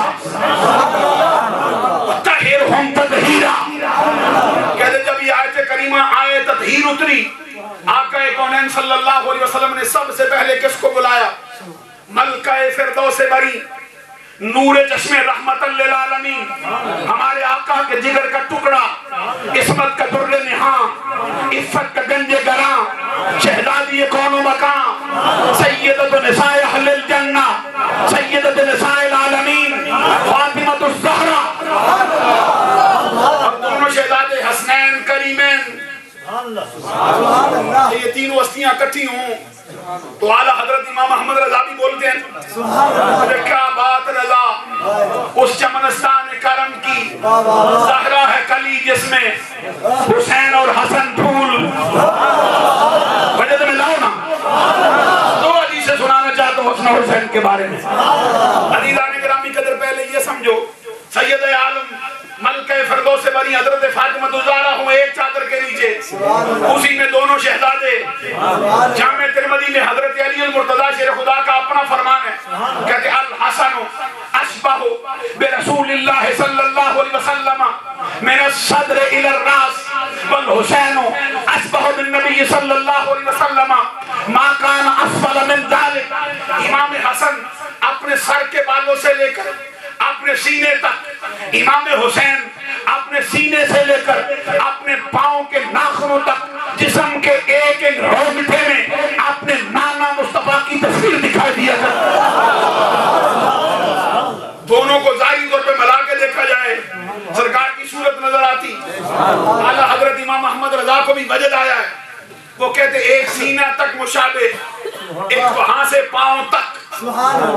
وطهرهم تطهيرا۔ کہتے جب یہ آیت کریمہ آئے تطہیر اتری، آقا کونین صلی اللہ علیہ وسلم نے سب سے پہلے کس کو بلایا؟ ملکہ فردوس بری، نور چشم رحمت للعالمین، ہمارے آقا کے جگر کا ٹکڑا، عصمت کا در نہاں، عفت کا گنج گراں، شہزادی کون و مکان، سیدۃ نساء اہل الجنہ، سیدۃ نساء العالمین، فاطمۃ الزہرا، اور دونوں شہزادے حسنین کریمین، یہ تینوں ہستیاں اکٹھی ہوں تو اعلیٰ حضرت امام احمد رضا بھی بولتے ہیں کیا بات رضا، اس چمنستان کرم کی زہرا ہے کلی جس میں حسین اور حسن پھول۔ وجہ میں لاؤ نا دو حدیثیں سنانا چاہتا ہوں حسن حسین کے بارے میں۔ عزیزان گرامی قدر پہلے یہ سمجھو سید عالم ملکہ فردوس بری حضرت فاطمہ الزہرا ہوں ایک چادر کے نیچے، اسی میں دونوں شہزادے۔ جامع ترمذی میں حضرت علی المرتضیٰ شیر خدا کا اپنا فرمان ہے، کہتے الحسن اشبہ برسول اللہ صلی اللہ علیہ وسلم من الصدر الى الراس والحسین اشبہ بالنبی صلی اللہ علیہ وسلم ما کان اسفل من ذلك۔ امام حسن اپنے سر کے بالوں سے لے کر اپنے سینے تک، امام حسین اپنے سینے سے لے کر اپنے پاؤں کے ناخنوں تک جسم کے ایک ایک رونگٹے میں اپنے نانا مصطفیٰ کی تصویر دکھائی دیا کرتا۔ دونوں کو ظاہری طور پہ ملا کے دیکھا جائے سرکار کی صورت نظر آتی۔ اعلیٰ حضرت امام احمد رضا کو بھی وجد آیا ہے، وہ کہتے ایک سینہ تک مشابہ، ایک وہاں سے پاؤں تک،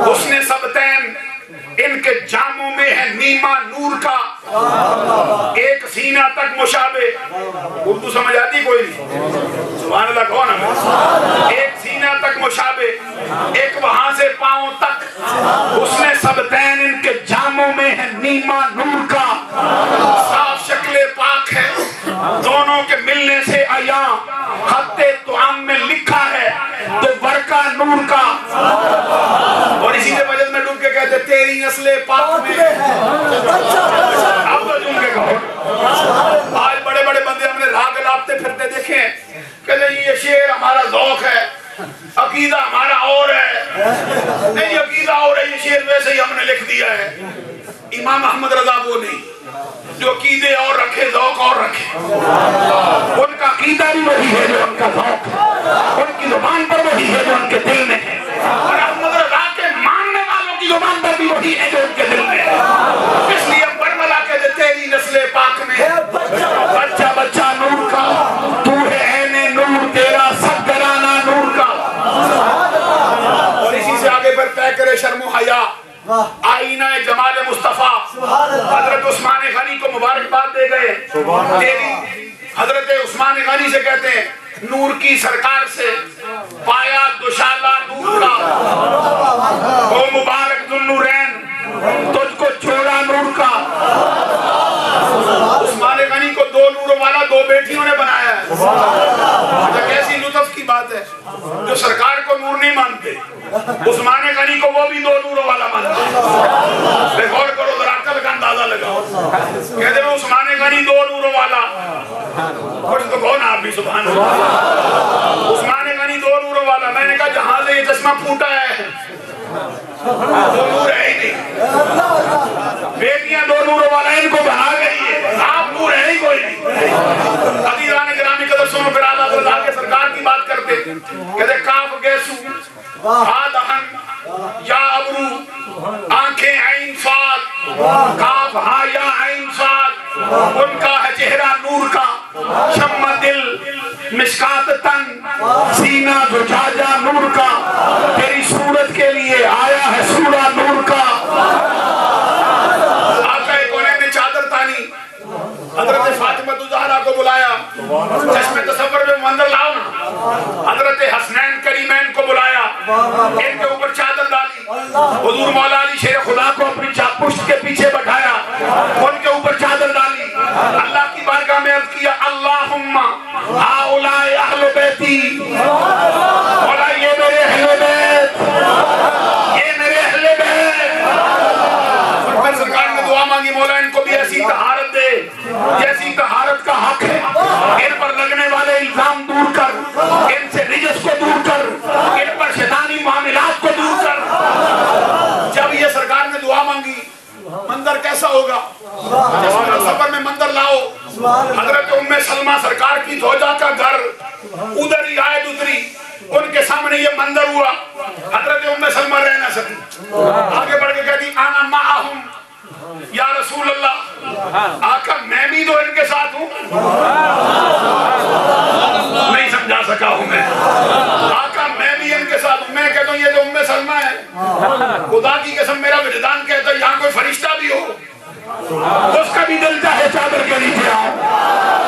حسن سبتین ان کے جاموں میں ہے نیما نور کا، ایک سینہ تک مشابہ۔ اردو سمجھ آتی کوئی نہیں؟ سبحان اللہ کون ہے؟ ایک سینہ تک مشابہ، ایک وہاں سے پاؤں تک، حسن سبتین ان کے جاموں میں ہے نیما نور کا، صاف شکل پاک ہے، دونوں کے ملنے سے عیاں، خط توام میں لکھا ہے تو ورقہ نور کا۔ اور اسی سے وجد میں ڈوب کے کہتے تیری نسل پاک میں اب تو جن کے کہو آج بڑے بڑے بندے ہم نے راگ لاپتے پھرتے دیکھے ہیں کہ یہ شعر ہمارا ذوق ہے، عقیدہ ہمارا اور ہے، نہیں عقیدہ اور ہے، یہ شعر ویسے ہی ہم نے لکھ دیا ہے۔ امام احمد رضا وہ نہیں جو عقیدے اور رکھے ذوق اور رکھے۔ بھی وہی ہے جو ان کا ذوق ہے، ان کی زبان پر وہی ہے جو ان کے دل میں ہے، اور احمد رضا کے ماننے والوں کی زبان پر بھی وہی ہے جو ان کے دل میں ہے۔ اس لیے برملا کہتے تیری نسل پاک میں بچہ بچہ نور کا، تو ہے عین نور، تیرا سب گرانا نور کا۔ اور اسی سے آگے پھر طے کرے شرم و حیا، آئینہ جمال مصطفیٰ حضرت عثمان غنی کو مبارکباد دے گئے۔ تیری حضرت عثمان غنی سے کہتے ہیں نور کی سرکار سے پایا دوشالہ نور کا، او مبارک ذوالنورین تجھ کو چھوڑا نور کا۔ عثمان غنی کو دو نوروں والا دو بیٹیوں نے بنایا ہے۔ اچھا کیسی لطف کی بات ہے، جو سرکار کو نور نہیں مانتے عثمان غنی کو وہ بھی دو نوروں والا مانتے ہیں۔ غور کرو ذرا، عقل کا اندازہ لگاؤ۔ کہتے ہیں عثمان غنی دو نوروں والا، کچھ تو کون آپ بھی سبحان اللہ۔ عثمان غنی دو نوروں والا، میں نے کہا جہاں سے یہ چشمہ پھوٹا ہے دو نور ہے ہی نہیں، بیٹیاں دو نوروں والا ان کو بنا گئی ہے، آپ نور ہے ہی کوئی نہیں۔ عزیزان گرامی قدر سنو، پھر اعلیٰ حضرت کے سرکار کی بات کرتے کہتے کاف گیسو آدہن یا ابرو آنکھیں عین صاد، کاف ہاں یا عین صاد، ان کا ہے چہرہ نور کا، شم دل مشکات تن سینہ زجاجہ نور کا، تیری صورت کے لیے آیا ہے سورہ نور کا۔ آقا کونین نے چادر تانی، حضرت فاطمہ الزہرا کو بلایا، چشم تصور میں منظر لاؤ نا، حضرت حسنین کریمین کو بلایا، ان کے اوپر چادر ڈالی، حضور مولا علی شیر خدا کو اپنی پشت کے پیچھے بٹھایا، ان کے اوپر چادر ڈالی، اللہ کی بارگاہ میں عرض کیا اللہم ہاؤلاء اہل بیتی، مولا یہ میرے اہل بیت، یہ میرے اہل بیت۔ اور پھر سرکار نے دعا مانگی مولا ان کو بھی ایسی طہارت دے جیسی طہارت کا حق ہے، ان پر لگنے والے الزام دور کر، ان سے رجس کو دور کر، ان پر شیطانی معاملات کو دور کر۔ جب یہ سرکار نے دعا مانگی منظر کیسا ہوگا؟ سفر میں منظر لاؤ، حضرت ام سلمہ سرکار کی زوجہ کا گھر ادھر ہی آئے اتری، ان کے سامنے یہ منظر ہوا، حضرت ام سلمہ رہ نہ سکی، آگے بڑھ کے کہتی انا معہم یا رسول اللہ، آقا میں بھی تو ان کے ساتھ ہوں، نہیں سمجھا سکا ہوں میں، آقا میں بھی ان کے ساتھ ہوں۔ میں کہتا ہوں یہ تو ام سلمہ ہے، خدا کی قسم میرا وجدان کہتا ہے یہاں کوئی فرشتہ بھی ہو اس کا بھی دل چاہے چادر کے نیچے آؤ،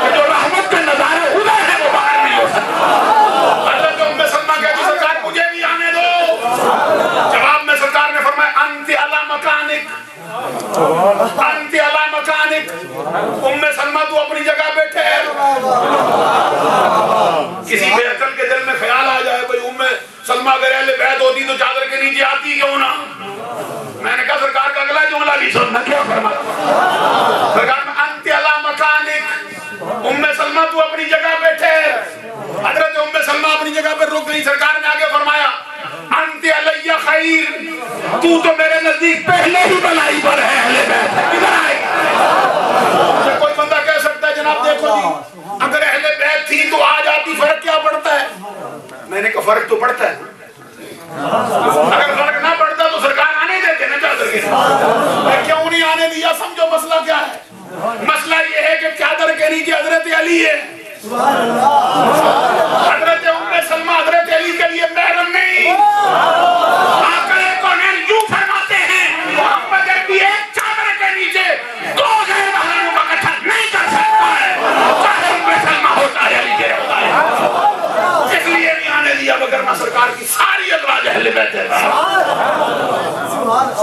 کہ جو رحمت کا نظارہ ادھر ہے وہ باہر نہیں ہو سکتا۔ حضرت ام سلمہ کہتی سرکار مجھے بھی آنے دو، جواب میں سرکار نے فرمایا انت علی مکانک، انت علی مکانک، ام سلمہ تو اپنی جگہ پہ ٹھہر۔ کسی بے عقل کے دل میں خیال آ جائے بھئی ام سلمہ اگر اہل بیت ہوتی تو چادر کے نیچے آتی کیوں نہ؟ میں نے کہا سرکار کا اگلا جملہ بھی سننا، کیا فرمایا سرکار میں انت علی مکانک، ام سلمہ تو اپنی جگہ پہ ٹھہر۔ حضرت ام سلمہ اپنی جگہ پہ رک گئی، سرکار نے آگے فرمایا انت علی خیر، تو میرے نزدیک پہلے ہی بلائی پر ہے اہل بیت ہے، کدھر آئے؟ کوئی بندہ کہہ سکتا ہے جناب دیکھو جی اگر اہل بیت تھی تو آ جاتی، فرق کیا پڑتا ہے؟ میں نے کہا فرق تو پڑتا ہے، اگر فرق نہ پڑتا تو سرکار آنے دیتے نا چادر کے نیچے، کیوں نہیں آنے دیا؟ سمجھو مسئلہ کیا ہے؟ مسئلہ یہ ہے کہ چادر کے نیچے حضرت علی ہے، حضرت ام سلمہ حضرت علی کے لیے محرم نہیں۔ آقا کونین یوں فرماتے ہیں محمد عربی ایک چادر کے نیچے دو غیر محرموں کا اکٹھا نہیں کر سکتا ہے، چاہے ام سلمہ ہوتا ہے علی کے ہوتا ہے، اس لیے نہیں آنے دیا، وگرنہ سرکار کی ساری ازواج اہل بیت ہے۔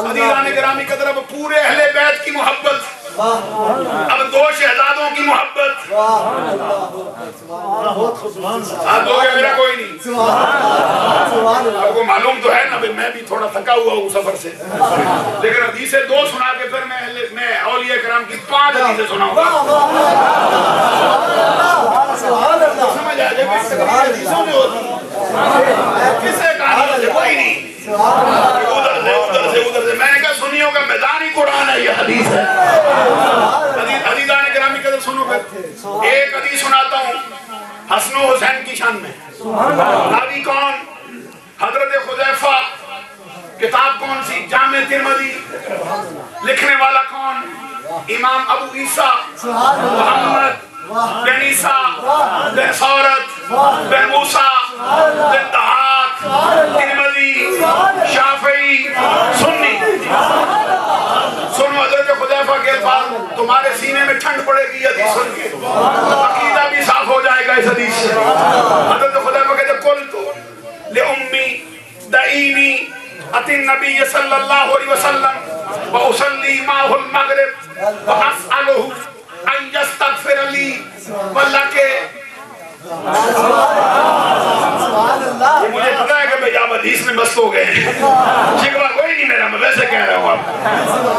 عزیزان گرامی قدر اب پورے اہل بیت کی محبت، اب دو شہزادوں کی محبت، آپ دو گے میرا کوئی نہیں، آپ کو معلوم تو ہے نا میں بھی تھوڑا تھکا ہوا ہوں سفر سے، لیکن حدیثیں دو سنا کے پھر میں اولیاء کرام کی 5 حدیثیں سناؤں گا، سمجھ آ جائے حدیثوں میں ہوتی کسے کہانی ہوتے کوئی نہیں، ادھر سے میں نے کہا سنیوں کا میدانی قرآن ہے، یہ حدیث ہے۔ عزیزان گرامی قدر سنو پھر ایک حدیث سناتا ہوں، حسن و حسین کی شان میں. راوی کون؟ حضرت حذیفہ. کتاب کون سی؟ جامع ترمذی. لکھنے والا کون؟ امام ابو عیسیٰ محمد بن عیسیٰ بن ثورت بن موسیٰ بن دہاق ترمذی شافعی سنی. سنو حضرت حذیفہ کے الفاظ. تمہارے سینے میں ٹھنڈ پڑے گی حدیث سن کے, عقیدہ بھی صاف ہو جائے گا اس حدیث سے. حضرت حذیفہ کہتے قلت لأمی دعینی اتی النبی صلی اللہ علیہ وسلم وأصلی معه المغرب وأسألہ ان یستغفر لی. واللہ کے مجھے پتا ہے کہ میں جب حدیث میں مست ہو گئے شکوہ کوئی نہیں میرا, میں ویسے کہہ رہا ہوں.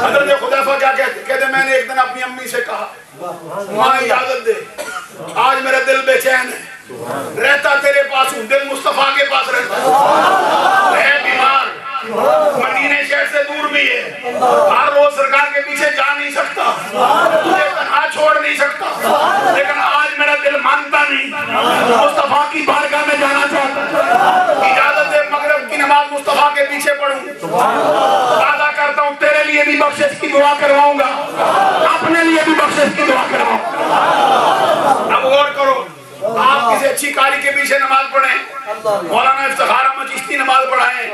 حضرت حذیفہ کیا کہتے میں نے ایک دن اپنی امی سے کہا ماں اجازت دے, آج میرا دل بے چین ہے, رہتا تیرے پاس ہوں, دل مصطفیٰ کے پاس رہتا ہے بیمار, مدینہ شہر سے دور بھی ہے, ہر روز سرکار کے پیچھے جا نہیں سکتا, تجھے تنہا چھوڑ نہیں سکتا, لیکن آج میرا دل مانتا نہیں, مصطفیٰ کی بارگاہ میں جانا چاہتا. اجازت دے مغرب کی نماز مصطفیٰ کے پیچھے پڑھوں. وعدہ کرتا ہوں تیرے لیے بھی بخشش کی دعا کرواؤں گا, اپنے لیے بھی بخشش کی دعا کرواؤں گا. اب غور کرو, آپ کسی اچھی کاری کے پیچھے نماز پڑھیں, مولانا افتخار احمد چشتی نماز پڑھائیں,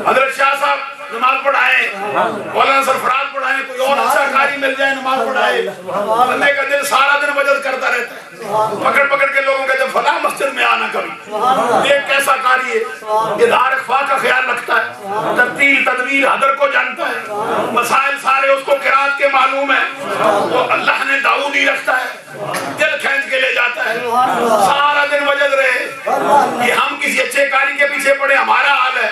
حضرت شاہ صاحب نماز پڑھائیں, مولانا سرفراز پڑھائیں, کوئی اور اچھا کاری مل جائے نماز پڑھائے, بندے کا دل سارا دن وجد کرتا رہتا ہے. پکڑ پکڑ کے لوگوں کہتے ہیں فلاں مسجد میں آنا کبھی, دیکھ کیسا کاری ہے, ادار اخفاء کا خیال رکھتا ہے, ترتیل تدبیر حضر کو جانتا ہے, مسائل سارے اس کو قرات کے معلوم ہے, وہ اللہ نے داؤد ہی رکھتا ہے, دل کھینچ کے لے جاتا ہے, سارا دن وجد رہے. یہ ہم کسی اچھے کاری کے پیچھے پڑے ہمارا حال ہے,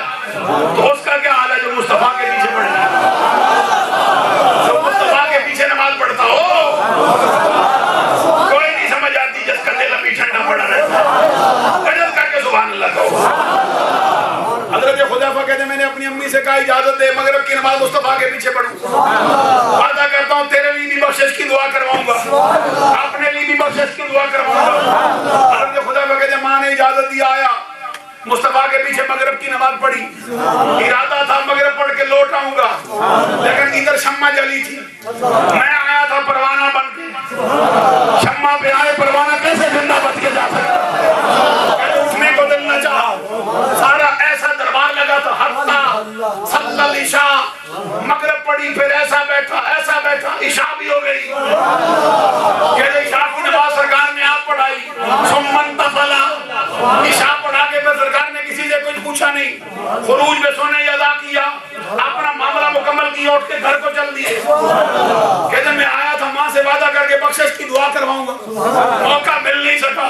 تو اس کا کیا حال ہے جو مصطفیٰ کے پیچھے پڑے, جو مصطفیٰ کے پیچھے نماز پڑھتا ہو. کوئی نہیں سمجھ آتی جس کا دل ابھی ٹھنڈا پڑا رہتا ہے, وجد کر کے سبحان اللہ کہو. حضرت حذیفہ کہتے ہیں میں نے اپنی امی سے کہا اجازت دے مغرب کی نماز مصطفیٰ کے پیچھے پڑھوں. وعدہ کرتا ہوں تیرے لیے بھی بخشش کی دعا کرواؤں گا, اپنے لیے بھی بخشش کی دعا کرواؤں گا. حضرت حذیفہ کہتے ہیں ماں نے اجازت دیا, آیا مصطفیٰ کے پیچھے مغرب کی نماز پڑھی, ارادہ تھا مغرب پڑھ کے لوٹ آؤں گا, لیکن ادھر شمع جلی تھی, میں آیا تھا پروانہ بن کے. شمع پہ آئے پروانہ کیسے زندہ بچ کے جا سکتا, اٹھنے کو دل نہ چاہا, سارا ایسا دربار لگا تھا. حتی صلی العشاء, مغرب پڑھی پھر ایسا بیٹھا عشاء بھی ہو گئی. کہتے عشاء کی نماز سرکار نے آپ پڑھائی, ثم انتفلا, عشاء پڑھا کے پھر سرکار نے کسی سے کچھ پوچھا نہیں, خروج میں سونے ادا کیا, اپنا معاملہ مکمل کیا, اٹھ کے گھر کو چل دیے. کہتے میں آیا تھا ماں سے وعدہ کر کے بخشش کی دعا کرواؤں گا, موقع مل نہیں سکا.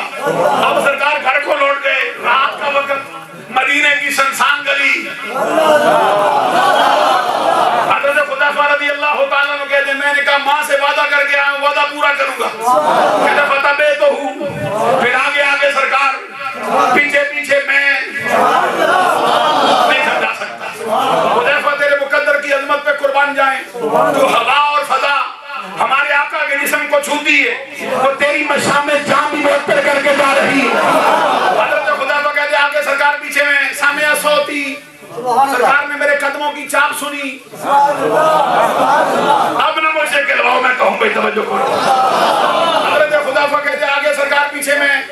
اب سرکار گھر کو لوٹ گئے, رات کا وقت, مدینے کی سنسان گلی. حضرت حذیفہ رضی اللہ تعالیٰ عنہ کہتے ہیں میں نے کہا ماں سے وعدہ کر کے آیا ہوں, وعدہ پورا کروں گا. کہتے فتبعتہ, پھر آگے آگے سرکار, پیچھے پیچھے میں نہیں سمجھا سکتا. حذیفہ تیرے مقدر کی عظمت پہ قربان جائیں, جو ہوا اور فضا ہمارے آقا کے جسم کو چھوتی ہے, وہ تیری مشام جام بھی معطر کر کے جا رہی ہے. حضرت حذیفہ کہتے آگے سرکار پیچھے میں, سامع صوتی, سرکار نے میرے قدموں کی چاپ سنی. اب نہ مجھ سے کہلواؤ, میں کہوں بھئی توجہ کرو. حضرت حذیفہ کہتے آگے سرکار پیچھے میں,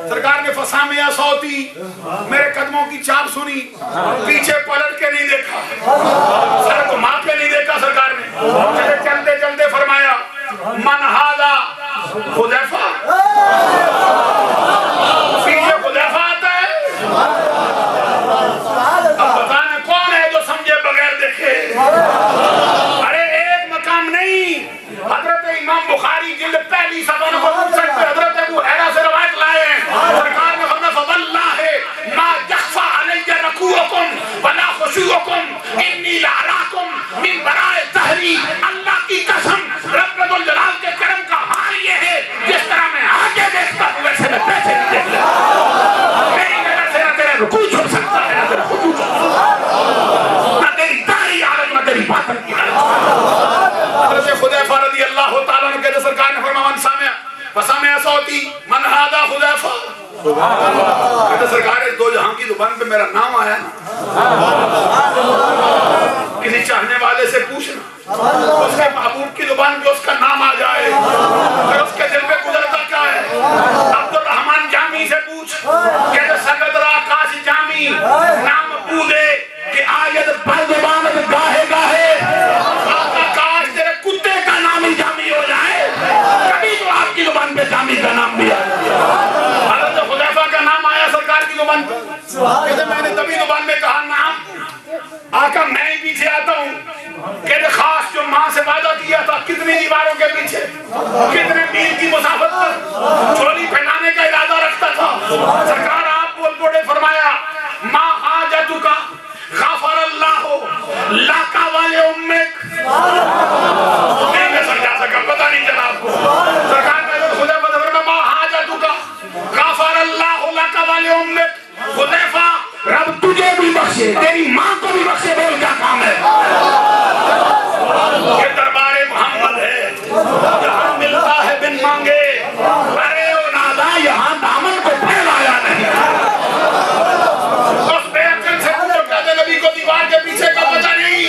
سرکار نے فسامع صوتی, میرے قدموں کی چاپ سنی, پیچھے پلٹ کے نہیں دیکھا, سر کو ماں کے نہیں دیکھا. سرکار نے چلتے چلتے فرمایا من ھذا حذیفہ, پیچھے حذیفہ آتا ہے. اب بتانا کون ہے جو سمجھے بغیر دیکھے. ارے ایک مقام نہیں, حضرت امام بخاری جلد پہلی صفحہ نمبر 59 پہ حضرت ابو ہریرہ سے روایت لائے ہیں. سرکار نے فرمایا فواللہ ما یخفی علی رکوعکم ولا خشوعکم انی لاراکم من وراء ظہری. اللہ کی قسم رب الجلال کے کرم کا حال یہ ہے جس طرح کہتے سرکار دو جہاں کی زبان پہ میرا نام آیا نا، کسی چاہنے والے سے پوچھنا اس کے محبوب کی زبان پہ اس کا نام آ جائے، پھر اس کے دل پہ گزرتا کیا ہے؟ عبد الرحمن جامی سے پوچھ، کہتے سگد را کاش جامی نام پودے کہ آیت پر زبان پہ گاہے گاہے، آقا کاش تیرے کتے کا نام ہی جامی ہو جائے، کبھی تو آپ کی زبان پہ جامی کا نام بھی آیا۔ حضرت حذیفہ کا نام آیا سرکار کی زبان پہ، کہتے میں نے تبھی زبان میں کہا نام، آقا میں ہی پیچھے آتا ہوں، کہتے خاص جو ماں سے وعدہ کیا تھا کتنی دیواروں کے پیچھے، کتنے میل کی مسافت پر چولی پھیلانے کا ارادہ رکھتا تھا، سرکار آپ بول پڑے فرمایا ما حاجتک غفر اللہ لاکا والے امک، نہیں میں سمجھا سکا، پتہ نہیں چلا آپ کو، سرکار میں حذیفہ فرمایا ما حاجتک غفر اللہ لاکا والے امک، حذیفہ رب تجھے بھی بخشے تیری ماں کو بھی بخشے، بول کیا کام ہے؟ یہ دربار محمد ہے، یہاں ملتا ہے بن مانگے، ارے او نادا یہاں دامن کو پھیلایا نہیں، اس بے عقل سے پوچھو کہتے نبی کو دیوار کے پیچھے کا پتہ نہیں،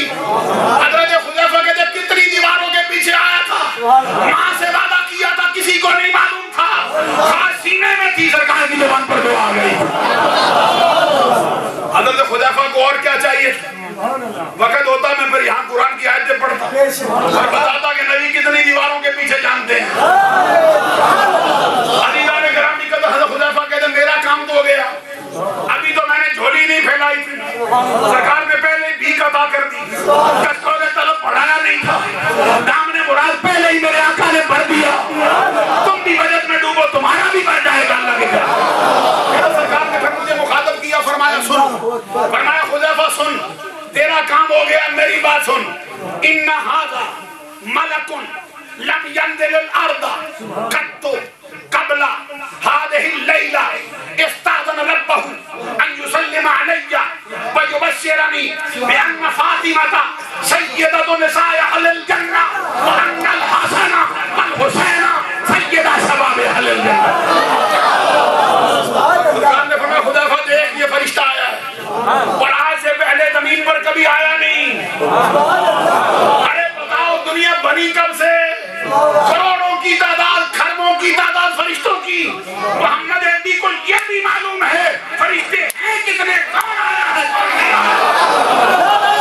حضرت حذیفہ کہتے کتنی دیواروں کے پیچھے آیا تھا، ماں سے وعدہ کیا تھا کسی کو نہیں معلوم تھا، خاص سینے میں تھی سرکار کی زبان پر جو آ گئی۔ حضرت حذیفہ کو اور کیا چاہیے؟ وقت ہوتا میں پھر یہاں قرآن کی آیتیں پڑھتا اور بتاتا کہ نبی کتنی دیواروں کے پیچھے جانتے ہیں۔ عزیزان گرامی کا حضرت حذیفہ کہتے ہیں میرا کام تو ہو گیا، ابھی تو میں نے جھولی نہیں پھیلائی تھی، سرکار نے پہلے بھیک عطا کر دی، کسکوں نے طلب پڑھایا نہیں تھا، دامن مراد پہلے ہی میرے آقا نے بھر دیا، تم بھی بجٹ میں ڈوبو تمہارا بھی بڑھ جائے گا اللہ کے گھر۔ سرکار نے پھر مجھے مخاطب کیا، فرمایا سن، فرمایا حذیفہ سن، تیرا کام ہو گیا، میری بات سن، ان ھذا ملک لم ينزل الارض قط قبل هذه الليلة استأذن ربه ان يسلم علي ويبشرني بان فاطمة سيدة نساء اهل الجنة وان الحسن والحسين سيدا شباب اهل الجنة۔ سرکار نے فرمایا حذیفہ دیکھ یہ فرشتہ آیا ہے اور آج سے پہلے زمین پر کبھی آیا نہیں، ارے بتاؤ دنیا بنی کب سے؟ کروڑوں کی تعداد، کھربوں کی تعداد فرشتوں کی، محمد عربی کو یہ بھی معلوم ہے فرشتے ہیں کتنے، کون آیا ہے کون نہیں آیا ہے،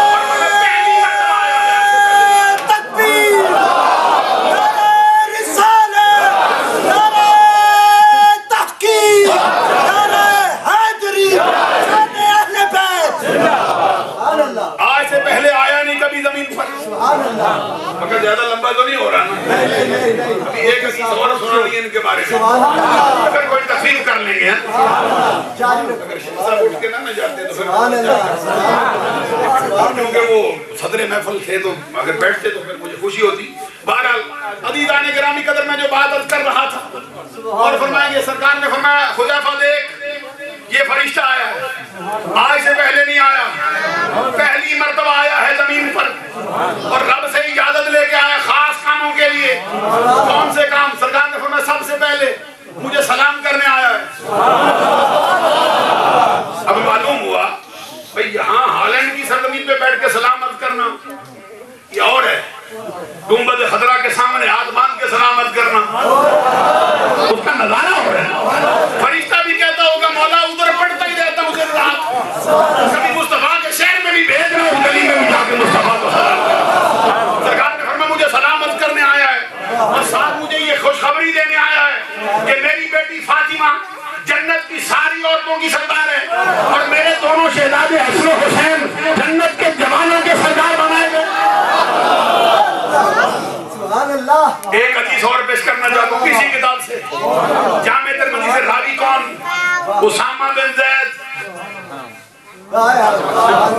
اور مطلب پہلی مرتبہ آیا ہے۔ تکبیر، نعرہ رسالت، نعرہ تحقیق، نعرہ حیدری، نعرہ اہل بیت، سبحان اللہ، آج سے پہلے آیا نہیں کبھی زمین پر، سبحان اللہ، مگر زیادہ لمبا تو نہیں ہو رہا نا، ابھی ایک حدیث اور سنانی ہے ان کے بارے میں، سبحان اللہ، اگر کوئی تفصیل کر لیں گے، اگر شہزاد اٹھ کے نہ جاتے تو سبحان اللہ، سبحان اللہ، کیونکہ وہ صدر محفل تھے تو اگر بیٹھتے تو پھر مجھے خوشی ہوتی۔ بہرحال عزیزان گرامی قدر میں جو بات عرض کر رہا تھا اور فرمائیں گے، سرکار نے فرمایا حذیفہ دیکھ یہ فرشتہ آیا ہے، آج سے پہلے نہیں آیا، پہلی مرتبہ آیا ہے زمین پر اور رب سے اجازت لے کے آیا خاص کاموں کے لیے۔ کون سے کام؟ سرکار نے فرمایا سب سے پہلے مجھے سلام کرنے آیا ہے۔ اب معلوم ہوا بھئی یہاں ہالینڈ کی سرزمین پہ بیٹھ کے سلامت کرنا یہ اور ہے، گنبد خضرا کے سامنے ہاتھ باندھ کے سلامت کرنا اس کا نظارہ ہو رہا ہے۔ فرشتہ بھی کہتا ہوگا مولا ادھر پڑھتا ہی رہتا مجھے رات، کبھی مصطفیٰ کے شہر میں بھی بھیج رہا ہوں، گلی میں بھی جا کے مصطفیٰ کو سلام کرنا۔ سرکار نے فرمایا مجھے سلامت کرنے آیا ہے اور ساتھ مجھے یہ خوشخبری دینے آیا ہے کہ میری بیٹی فاطمہ جنت کی ساری عورتوں کی سردار ہے اور میرے دونوں شہزادے حسن و حسین جنت کے جوانوں کے سردار بنائے گئے۔ سبحان اللہ، ایک حدیث اور پیش کرنا چاہتا ہوں کسی کتاب سے، جامع ترمذی سے، راوی کون؟ اسامہ بن زید۔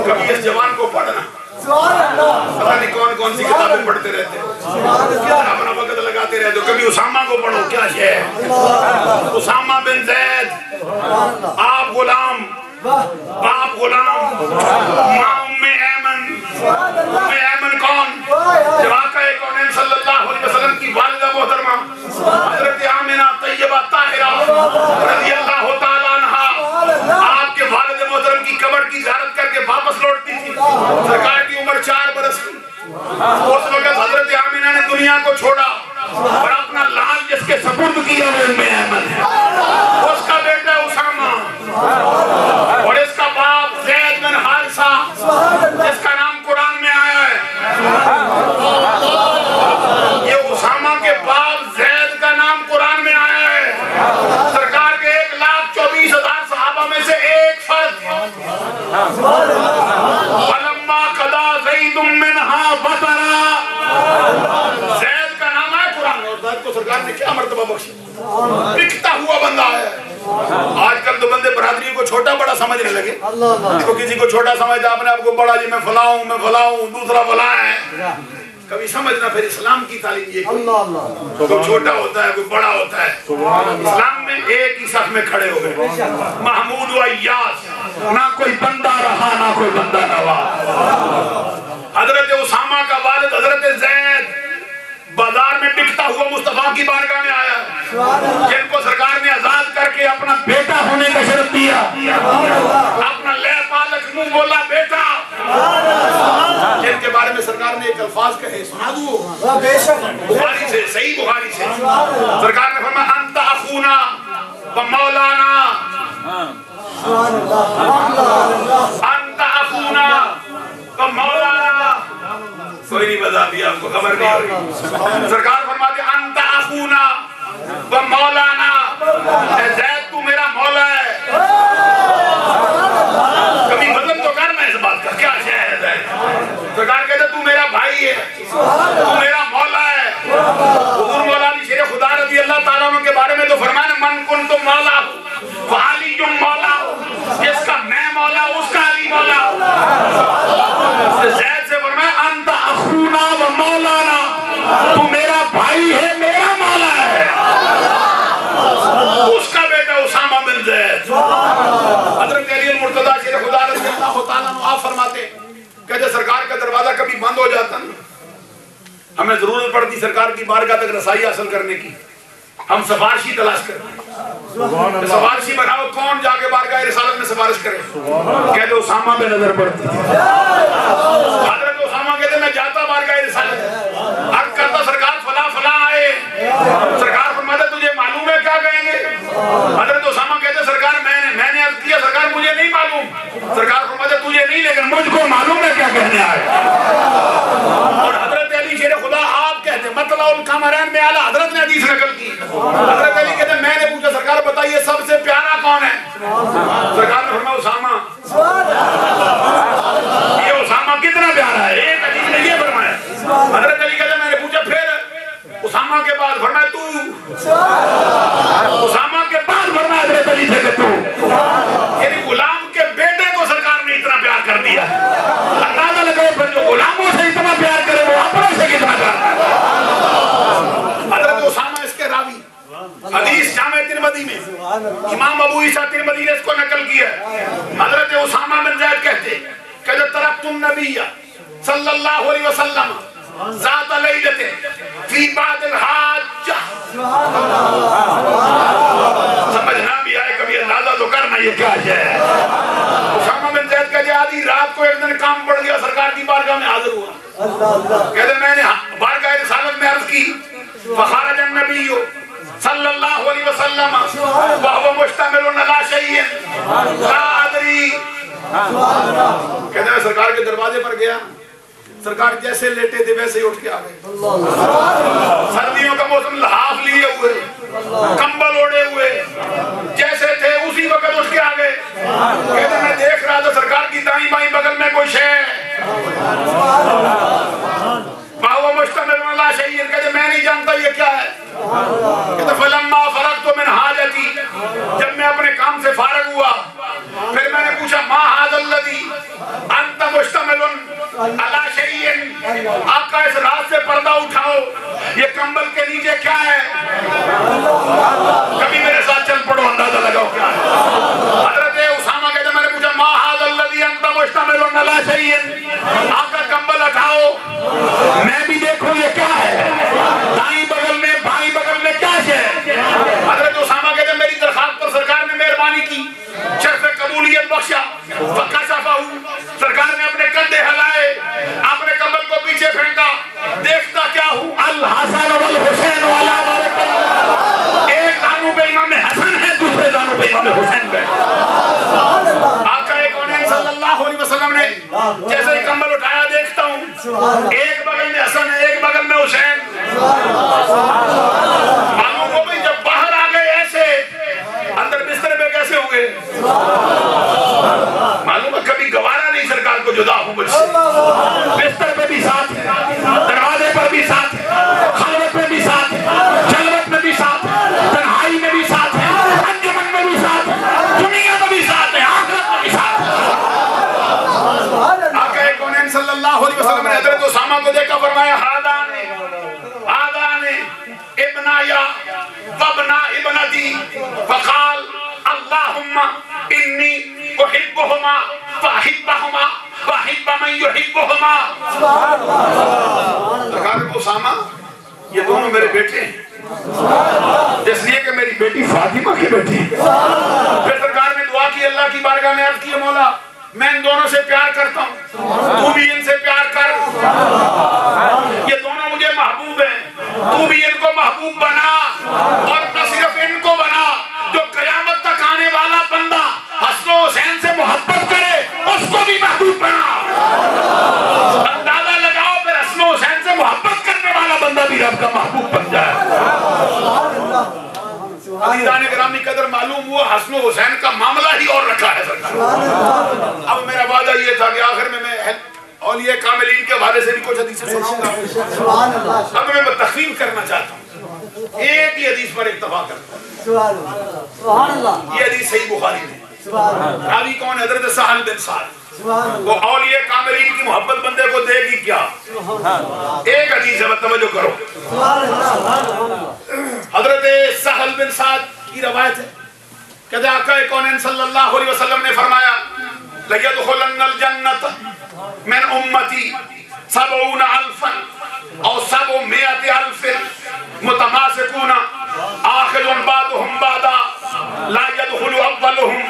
کبھی اس جوان کو پڑھنا، پتہ نہیں کون کون سی کتابیں پڑھتے رہتے ہیں، اپنا وقت لگاتے رہتے ہو، کبھی اسامہ کو پڑھو، کیا شے ہے؟ اسامہ بن زید، آپ غلام، باپ غلام، ماں ام ایمن۔ ام ایمن کون؟ جب آقا کونین صلی اللہ علیہ وسلم کی والدہ محترمہ حضرت آمنہ طیبہ طاہرہ رضی اللہ تعالیٰ واپس لوٹتی تھی. سرکار کی عمر 4 برس کی. اس وقت حضرت آمینہ نے دنیا کو چھوڑا اور اپنا لال جس کے سپرد کیا وہ ام ایمن ہے. اس کا بیٹا اسامہ اور اس کا باپ زید بن حارثہ جس کا نام قرآن میں آیا ہے. یہ اسامہ کے باپ زید کا نام قرآن میں آیا ہے. سرکار کے 1,24,000 صحابہ میں سے ایک فرد فلما قضا زید منہا وطرا. زید کا نام ہے قرآن اور زید کو سرکار نے کیا مرتبہ بخشی. بکتا ہوا بندہ ہے. آج کل تو بندے برادری کو چھوٹا بڑا سمجھنے لگے. تو کسی کو چھوٹا سمجھتا اپنے آپ کو بڑا, جی میں فلاں ہوں دوسرا فلاں ہے. کبھی سمجھنا پھر اسلام کی تعلیم یہ کوئی چھوٹا ہوتا ہے کوئی بڑا ہوتا ہے. اسلام میں ایک ہی صف میں کھڑے ہو گئے. محمود و ایاس, نہ کوئی بندہ رہا نہ کوئی بندہ رہا. حضرت اسامہ کا والد حضرت زید بازار میں بکتا ہوا مصطفیٰ کی بارگاہ میں آیا, جن کو سرکار نے آزاد کر کے اپنا بیٹا ہونے کا شرط دیا. اپنا لے پالک منہ بولا بیٹا, جن کے بارے میں سرکار نے ایک الفاظ کہے سنا دو بخاری سے, صحیح بخاری سے. سرکار نے فرمایا انت اخونا و مولانا, انت اخونا و مولانا. کوئی نہیں بتا دیا آپ کو خبر نہیں ہوئی. سرکار فرماتے انت اخونا و مولانا, اے زید تو میرا مولا ہے. کبھی مطلب تو کرنا اس بات کا کیا شاید ہے. سرکار کہتے تو میرا بھائی ہے, تو میرا مولا ہے. حضور مولانا شیر خدا رضی اللہ تعالیٰ عنہ کے بارے میں تو فرمایا من کنت مولا فعلی مولا, جس کا میں مولا اس کا علی مولا. زید سے فرمایا انت اخونا و مولانا, تو میرا بھائی ہے میرا مولا ہے. اس کا بیٹا اسامہ بن زید. حضرت علی المرتضیٰ شیر خدا رضی اللہ تعالیٰ عنہ آپ فرماتے کہتے سرکار کا دروازہ کبھی بند ہو جاتا نا, ہمیں ضرورت پڑتی سرکار کی بارگاہ تک رسائی حاصل کرنے کی, ہم سفارشی تلاش کرتے. سفارشی بناؤ کون جا کے بارگاہ رسالت میں سفارش کرے. کہتے اسامہ پہ نظر پڑتی. حضرت اسامہ کہتے میں جاتا بارگاہ رسالت, عرض کرتا سرکار فلاں فلاں آئے. سرکار فرماتے تجھے معلوم ہے کیا کہیں گے. حضرت اسامہ کہتے سرکار میں نے عرض کیا سرکار مجھے نہیں معلوم. سرکار فرماتے تجھے نہیں لیکن مجھ کو معلوم ہے کیا کہنے آئے. اور حضرت علی شیر خدا آپ کہتے مطلع القمرین میں اعلیٰ حضرت نے حدیث نقل کی. حضرت علی کہتے میں نے پوچھا سرکار بتائیے سب سے پیارا کون ہے. سرکار نے فرمایا اسامہ. یہ اسامہ کتنا پیارا ہے, ایک حدیث نے یہ فرمایا. حضرت علی کہتے میں نے پوچھا پھر اسامہ کے بعد فرمایا تو. اسامہ کے بعد فرمایا حضرت علی سے کہ تو. یعنی غلام کے بیٹے کو سرکار نے اتنا پیار کر دیا. اندازہ لگاؤ پھر جو غلاموں سے اتنا پیار کرے وہ اپنے سے کتنا پیار کرے. حضرت اسامہ اس کے راوی حدیث جامع ترمذی میں امام ابو عیسیٰ ترمذی نے اس کو نقل کیا. حضرت اسامہ بن زید کہتے کہ ترکت النبی صلی اللہ علیہ وسلم ذات لیلۃ فی بعض الحاجہ. سمجھنا بھی آئے کبھی اندازہ تو کرنا یہ کیا ہے. اسامہ بن زید کہتے آدھی رات کو ایک دن کام پڑ گیا, سرکار کی بارگاہ میں حاضر ہوا. کہتے میں نے بارگاہ رسالت میں عرض کی فخرج النبی صلی اللہ علیہ وسلم وهو مشتمل على شيء لا ادري. کہتے میں سرکار کے دروازے پر گیا, سرکار جیسے لیٹے تھے ویسے ہی اٹھ کے آ گئے. سردیوں کا موسم, لحاف لیے ہوئے, کمبل اوڑے ہوئے, جیسے تھے اسی وقت اٹھ کے آ گئے. کہتے میں دیکھ رہا تھا سرکار کی دائیں بائیں بغل میں کوئی شے وهو مشتمل على شيء. کہتے میں نہیں جانتا یہ کیا ہے. کہتے فلما فرغت من حاجتی, جب میں اپنے کام سے فارغ ہوا پھر میں نے پوچھا ما هذا الذي انت مشتمل على شيء. آپ کا اس رات سے پردہ اٹھاؤ, یہ کمبل کے نیچے کیا ہے. کبھی میرے ساتھ چل پڑو اندازہ لگاؤ کیا ہے. حضرت اسامہ کہتے میں نے پوچھا ما هذا الذي انت مشتمل على شيء. آپ کا کمبل اٹھاؤ میں بھی دیکھوں یہ کیا ہے. دائیں بغل میں بائیں بغل میں کیا ہے. حضرت اسامہ کہتے میری درخواست پر سرکار نے مہربانی کی, شرف قبولیت بخشا. فکشفہ انی احبہما فاحبہما واحب من یحبہما. سرکار اسامہ یہ دونوں میرے بیٹے ہیں اس لیے کہ میری بیٹی فاطمہ کے بیٹے ہیں. پھر سرکار نے دعا کی اللہ کی بارگاہ میں عرض کی مولا میں ان دونوں سے پیار کرتا ہوں تو بھی ان سے پیار کر. یہ دونوں مجھے محبوب ہیں تو بھی ان کو محبوب بنا اور نہ صرف ان کو بنا جو قیامت تک آنے والا بندہ حسن و حسین سے محبت کرے اس کو بھی محبوب بنا. اندازہ لگاؤ پھر حسن و حسین سے محبت کرنے والا بندہ بھی رب کا محبوب بن جائے. عزیزان گرامی قدر معلوم ہوا حسن و حسین کا معاملہ ہی اور رکھا ہے سرکار. اب میرا وعدہ یہ تھا کہ آخر میں اولیاء کاملین کے حوالے سے بھی کچھ حدیثیں سناؤں گا. اب میں تخفیف کرنا چاہتا ہوں ایک ہی حدیث پر اکتفا کرتا ہوں. یہ حدیث صحیح بخاری میں راوی کون ہے؟ حضرت سہل بن سعد. وہ اولیاء کاملین کی محبت بندے کو دے گی کیا؟ ایک حدیث ہے توجہ کرو. حضرت سہل بن سعد کی روایت ہے کہ آقا کونین صلی اللہ علیہ وسلم نے فرمایا لَيَدْخُلَنَّ الْجَنَّةَ مِنْ أُمَّتِي 70,000 أو 700,000 متماسكون آخذ بعضهم بعضا لا يدخل أولهم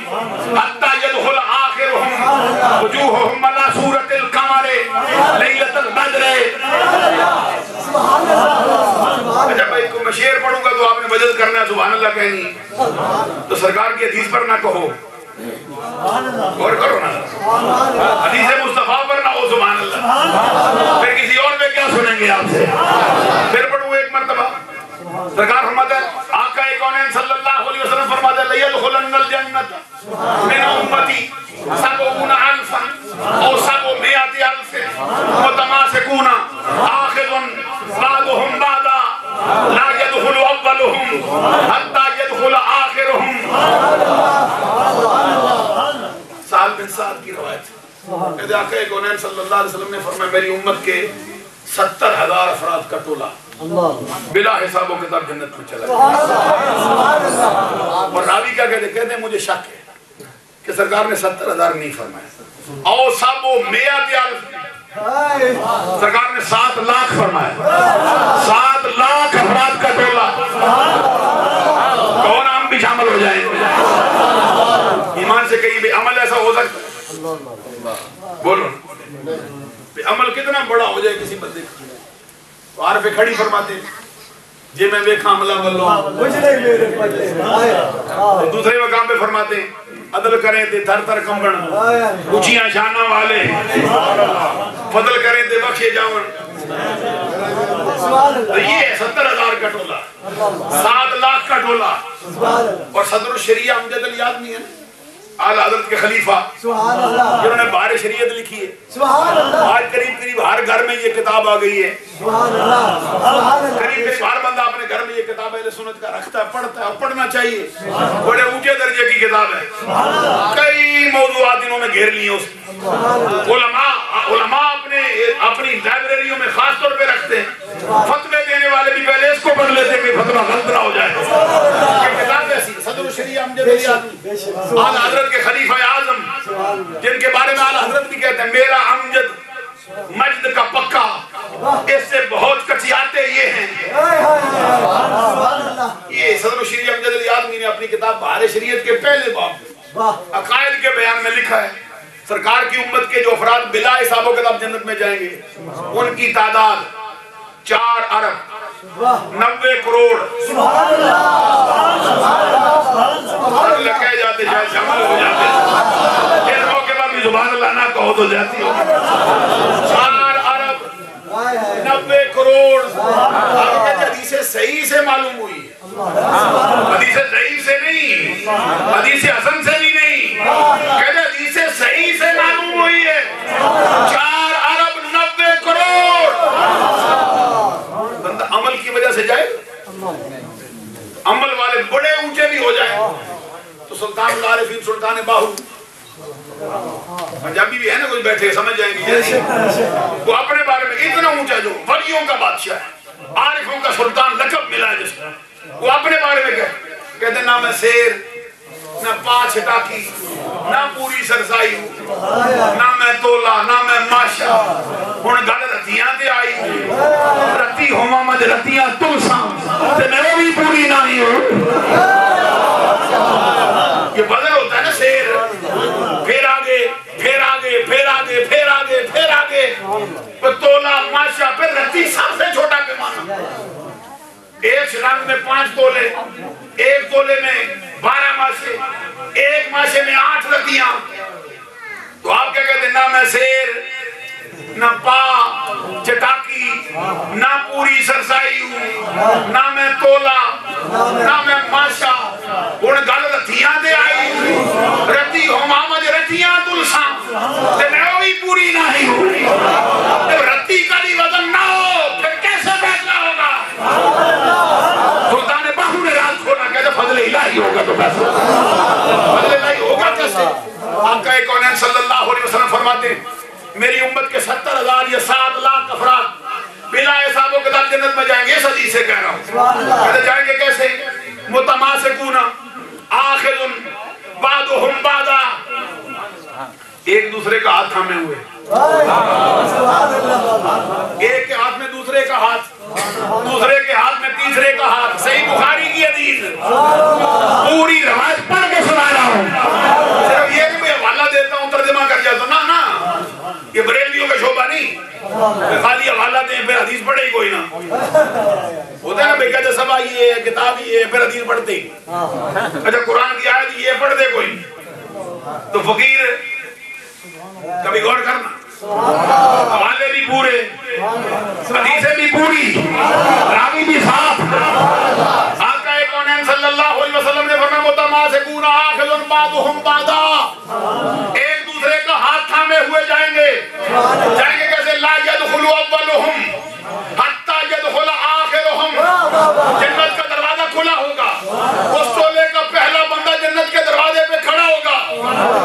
حتى يدخل آخرهم وجوههم على صورة القمر ليلة البدر. جب ایک کو میں شعر پڑھوں گا تو آپ نے مدد کرنا ہے سبحان اللہ کہیں تو سرکار کی حدیث پر نہ کہو اور کرو نا حدیث مصطفیٰ پر نہ ہو سبحان اللہ. پھر کسی اور میں کیا سنیں گے آپ سے. پھر پڑھوں ایک مرتبہ سرکار فرماتا ہے آقا کونین صلی اللہ علیہ وسلم فرماتا ہے لَيَدْخُلَنَّ الْجَنَّةَ مِنْ أُمَّتِي 70,000 أو 700,000 متماسكون آخذ بعضهم بعضا لا يدخل أولهم حتى يدخل آخرهم. سہل بن سعد کی روایت ہے آقا کونین صلی اللہ علیہ وسلم نے فرمایا میری امت کے 70,000 افراد کا ٹولہ بلا حساب و کتاب جنت میں چلا گیا. اور راوی کیا کہتے ہیں مجھے شک ہے کہ سرکار نے 70,000 نہیں فرمایا او 700,000 سرکار نے 7 لاکھ فرمایا. 7 لاکھ افراد کا ٹولہ کون ہم بھی شامل ہو جائیں. ایمان سے کہیں بھی عمل ایسا ہو سکتا ہے بولو عمل کتنا بڑا ہو جائے کسی بندے کا. عارف کھڑی فرماتے جی میں ویکھا عملہ بلو دوسرے مقام پہ فرماتے عدل کریں تے تھر تھر کمبن اونچیاں شانہ والے فضل کریں تے بخشے جاون. یہ 70,000 کا ٹولہ 7 لاکھ کا ٹولہ. اور صدر الشریعہ امجد علی آدمی ہے اعلیٰ حضرت کے خلیفہ جنہوں نے بہار شریعت لکھی ہے. آج قریب ہر گھر میں یہ کتاب آ گئی ہے. قریب ہر بندہ اپنے گھر میں یہ کتاب اہل سنت کا رکھتا ہے پڑھتا ہے اور پڑھنا چاہیے. بڑے اونچے درجے کی کتاب ہے. کئی موضوعات انہوں نے گھیر لی ہیں اس علماء اپنی لائبریریوں میں خاص طور پہ رکھتے ہیں. فتوے دینے والے بھی پہلے اس کو پڑھ لیتے ہیں کہ فتوہ غلط نہ ہو جائے. یہ کتاب ایسی صدر الشریعہ امجد علی آدمی اعلیٰ حضرت کے خلیفہ اعظم جن کے بارے میں اعلیٰ حضرت بھی کہتے ہیں میرا امجد مجد کا پکا اس سے بہت کچیاتے یہ ہیں. یہ صدر الشریعہ امجد علی آدمی نے اپنی کتاب بہار شریعت کے پہلے باب عقائد کے بیان میں لکھا ہے سرکار کی امت کے جو افراد بلا حساب و کتاب جنت میں جائیں گے ان کی تعداد 4 ارب 90 کروڑ. کہہ جاتے شاید شامل ہو جاتے اس موقع پر بھی سبحان اللہ نہ کہو تو جاتی ہو. 4 ارب 90 کروڑ. حدیث صحیح سے معلوم ہوئی ہے حدیث ضعیف سے نہیں حدیث حسن سے بھی نہیں کہتے حدیث صحیح سے معلوم ہوئی ہے. 4 ارب 90 کروڑ. بندہ عمل کی وجہ سے جائے عمل والے بڑے اونچے بھی ہو جائیں تو سلطان العارفین سلطان باہو پنجابی بھی ہے نا کچھ بیٹھے سمجھ جائیں گے وہ اپنے بارے میں اتنا اونچا جو ولیوں کا بادشاہ ہے عارفوں کا سلطان لقب ملا ہے جس کو وہ اپنے بارے میں کہتے نہ میں شیر نہ پا چھٹاکی نہ پوری سرسائی نہ میں تولا نہ میں ماشا ہن گل رتیاں تے آئی رتی ہوما مد رتیاں تلساں تے میں وہ بھی پوری نہ ہی ہوں یہ بدل ہوتا ہے نا شیر پھر آگے پھر آگے پھر آگے پھر آگے پھر آگے پھر تولا ماشا پھر رتی سب سے چھوٹا پیمانہ ایک شرنگ میں 5 تولے ایک تولے میں 12 ماشے ایک ماشے میں 8 رتیاں تو آپ کیا کہتے ہیں نہ میں شیر نہ پا چٹاکی نہ پوری سرسائی ہوں نہ میں تولا نہ میں ماشا ان گل رتیاں دے آئی رتی ہوں محمد رتیاں تلساں تے میں وہی پوری نہ ہی ہوں رتی کا بھی وزن نہ ہو پھر کیسے فیصلہ ہوگا سلطان باہو نے راز کھولا کہتے فضل الہی ہوگا تو فیصلہ فضل الہی ہوگا کیسے آقا کونین صلی اللہ علیہ وسلم فرماتے ہیں میری امت کے 70,000 یا 7 لاکھ افراد بلا حساب و کتاب جنت میں جائیں گے اس حدیث سے کہہ رہا ہوں کہتے جائیں گے کیسے متماسکون آخذ بعضهم بعضا ایک دوسرے کا ہاتھ تھامے ہوئے ایک کے ہاتھ میں دوسرے کا ہاتھ دوسرے کے ہاتھ میں تیسرے کا ہاتھ صحیح بخاری کی حدیث پوری روایت پڑھ کے سنا رہا ہوں صرف یہ کہ میں حوالہ دیتا ہوں ترجمہ کر جاتا ہوں نا یہ بریلویوں کا شعبہ نہیں خالی حوالہ دیں پھر حدیث پڑھے ہی کوئی نہ ہوتا ہے نا بھئی کہتے سب آئیے کتاب ہی ہے پھر حدیث پڑھتے ہی اچھا قرآن کی آیت یہ پڑھ دے کوئی تو فقیر کبھی غور کرنا حوالے بھی پورے حدیثیں بھی پوری راوی بھی صاف آقا کونین صلی اللہ علیہ وسلم نے فرمایا متماسکون آخذ بعضهم بعضا ایک دوسرے کا ہاتھ تھامے ہوئے جائیں گے کیسے لا يدخل اولهم حتی يدخل آخرهم جنت کا دروازہ کھلا ہوگا اس تولے کا پہلا بندہ جنت کے دروازے پہ کھڑا ہوگا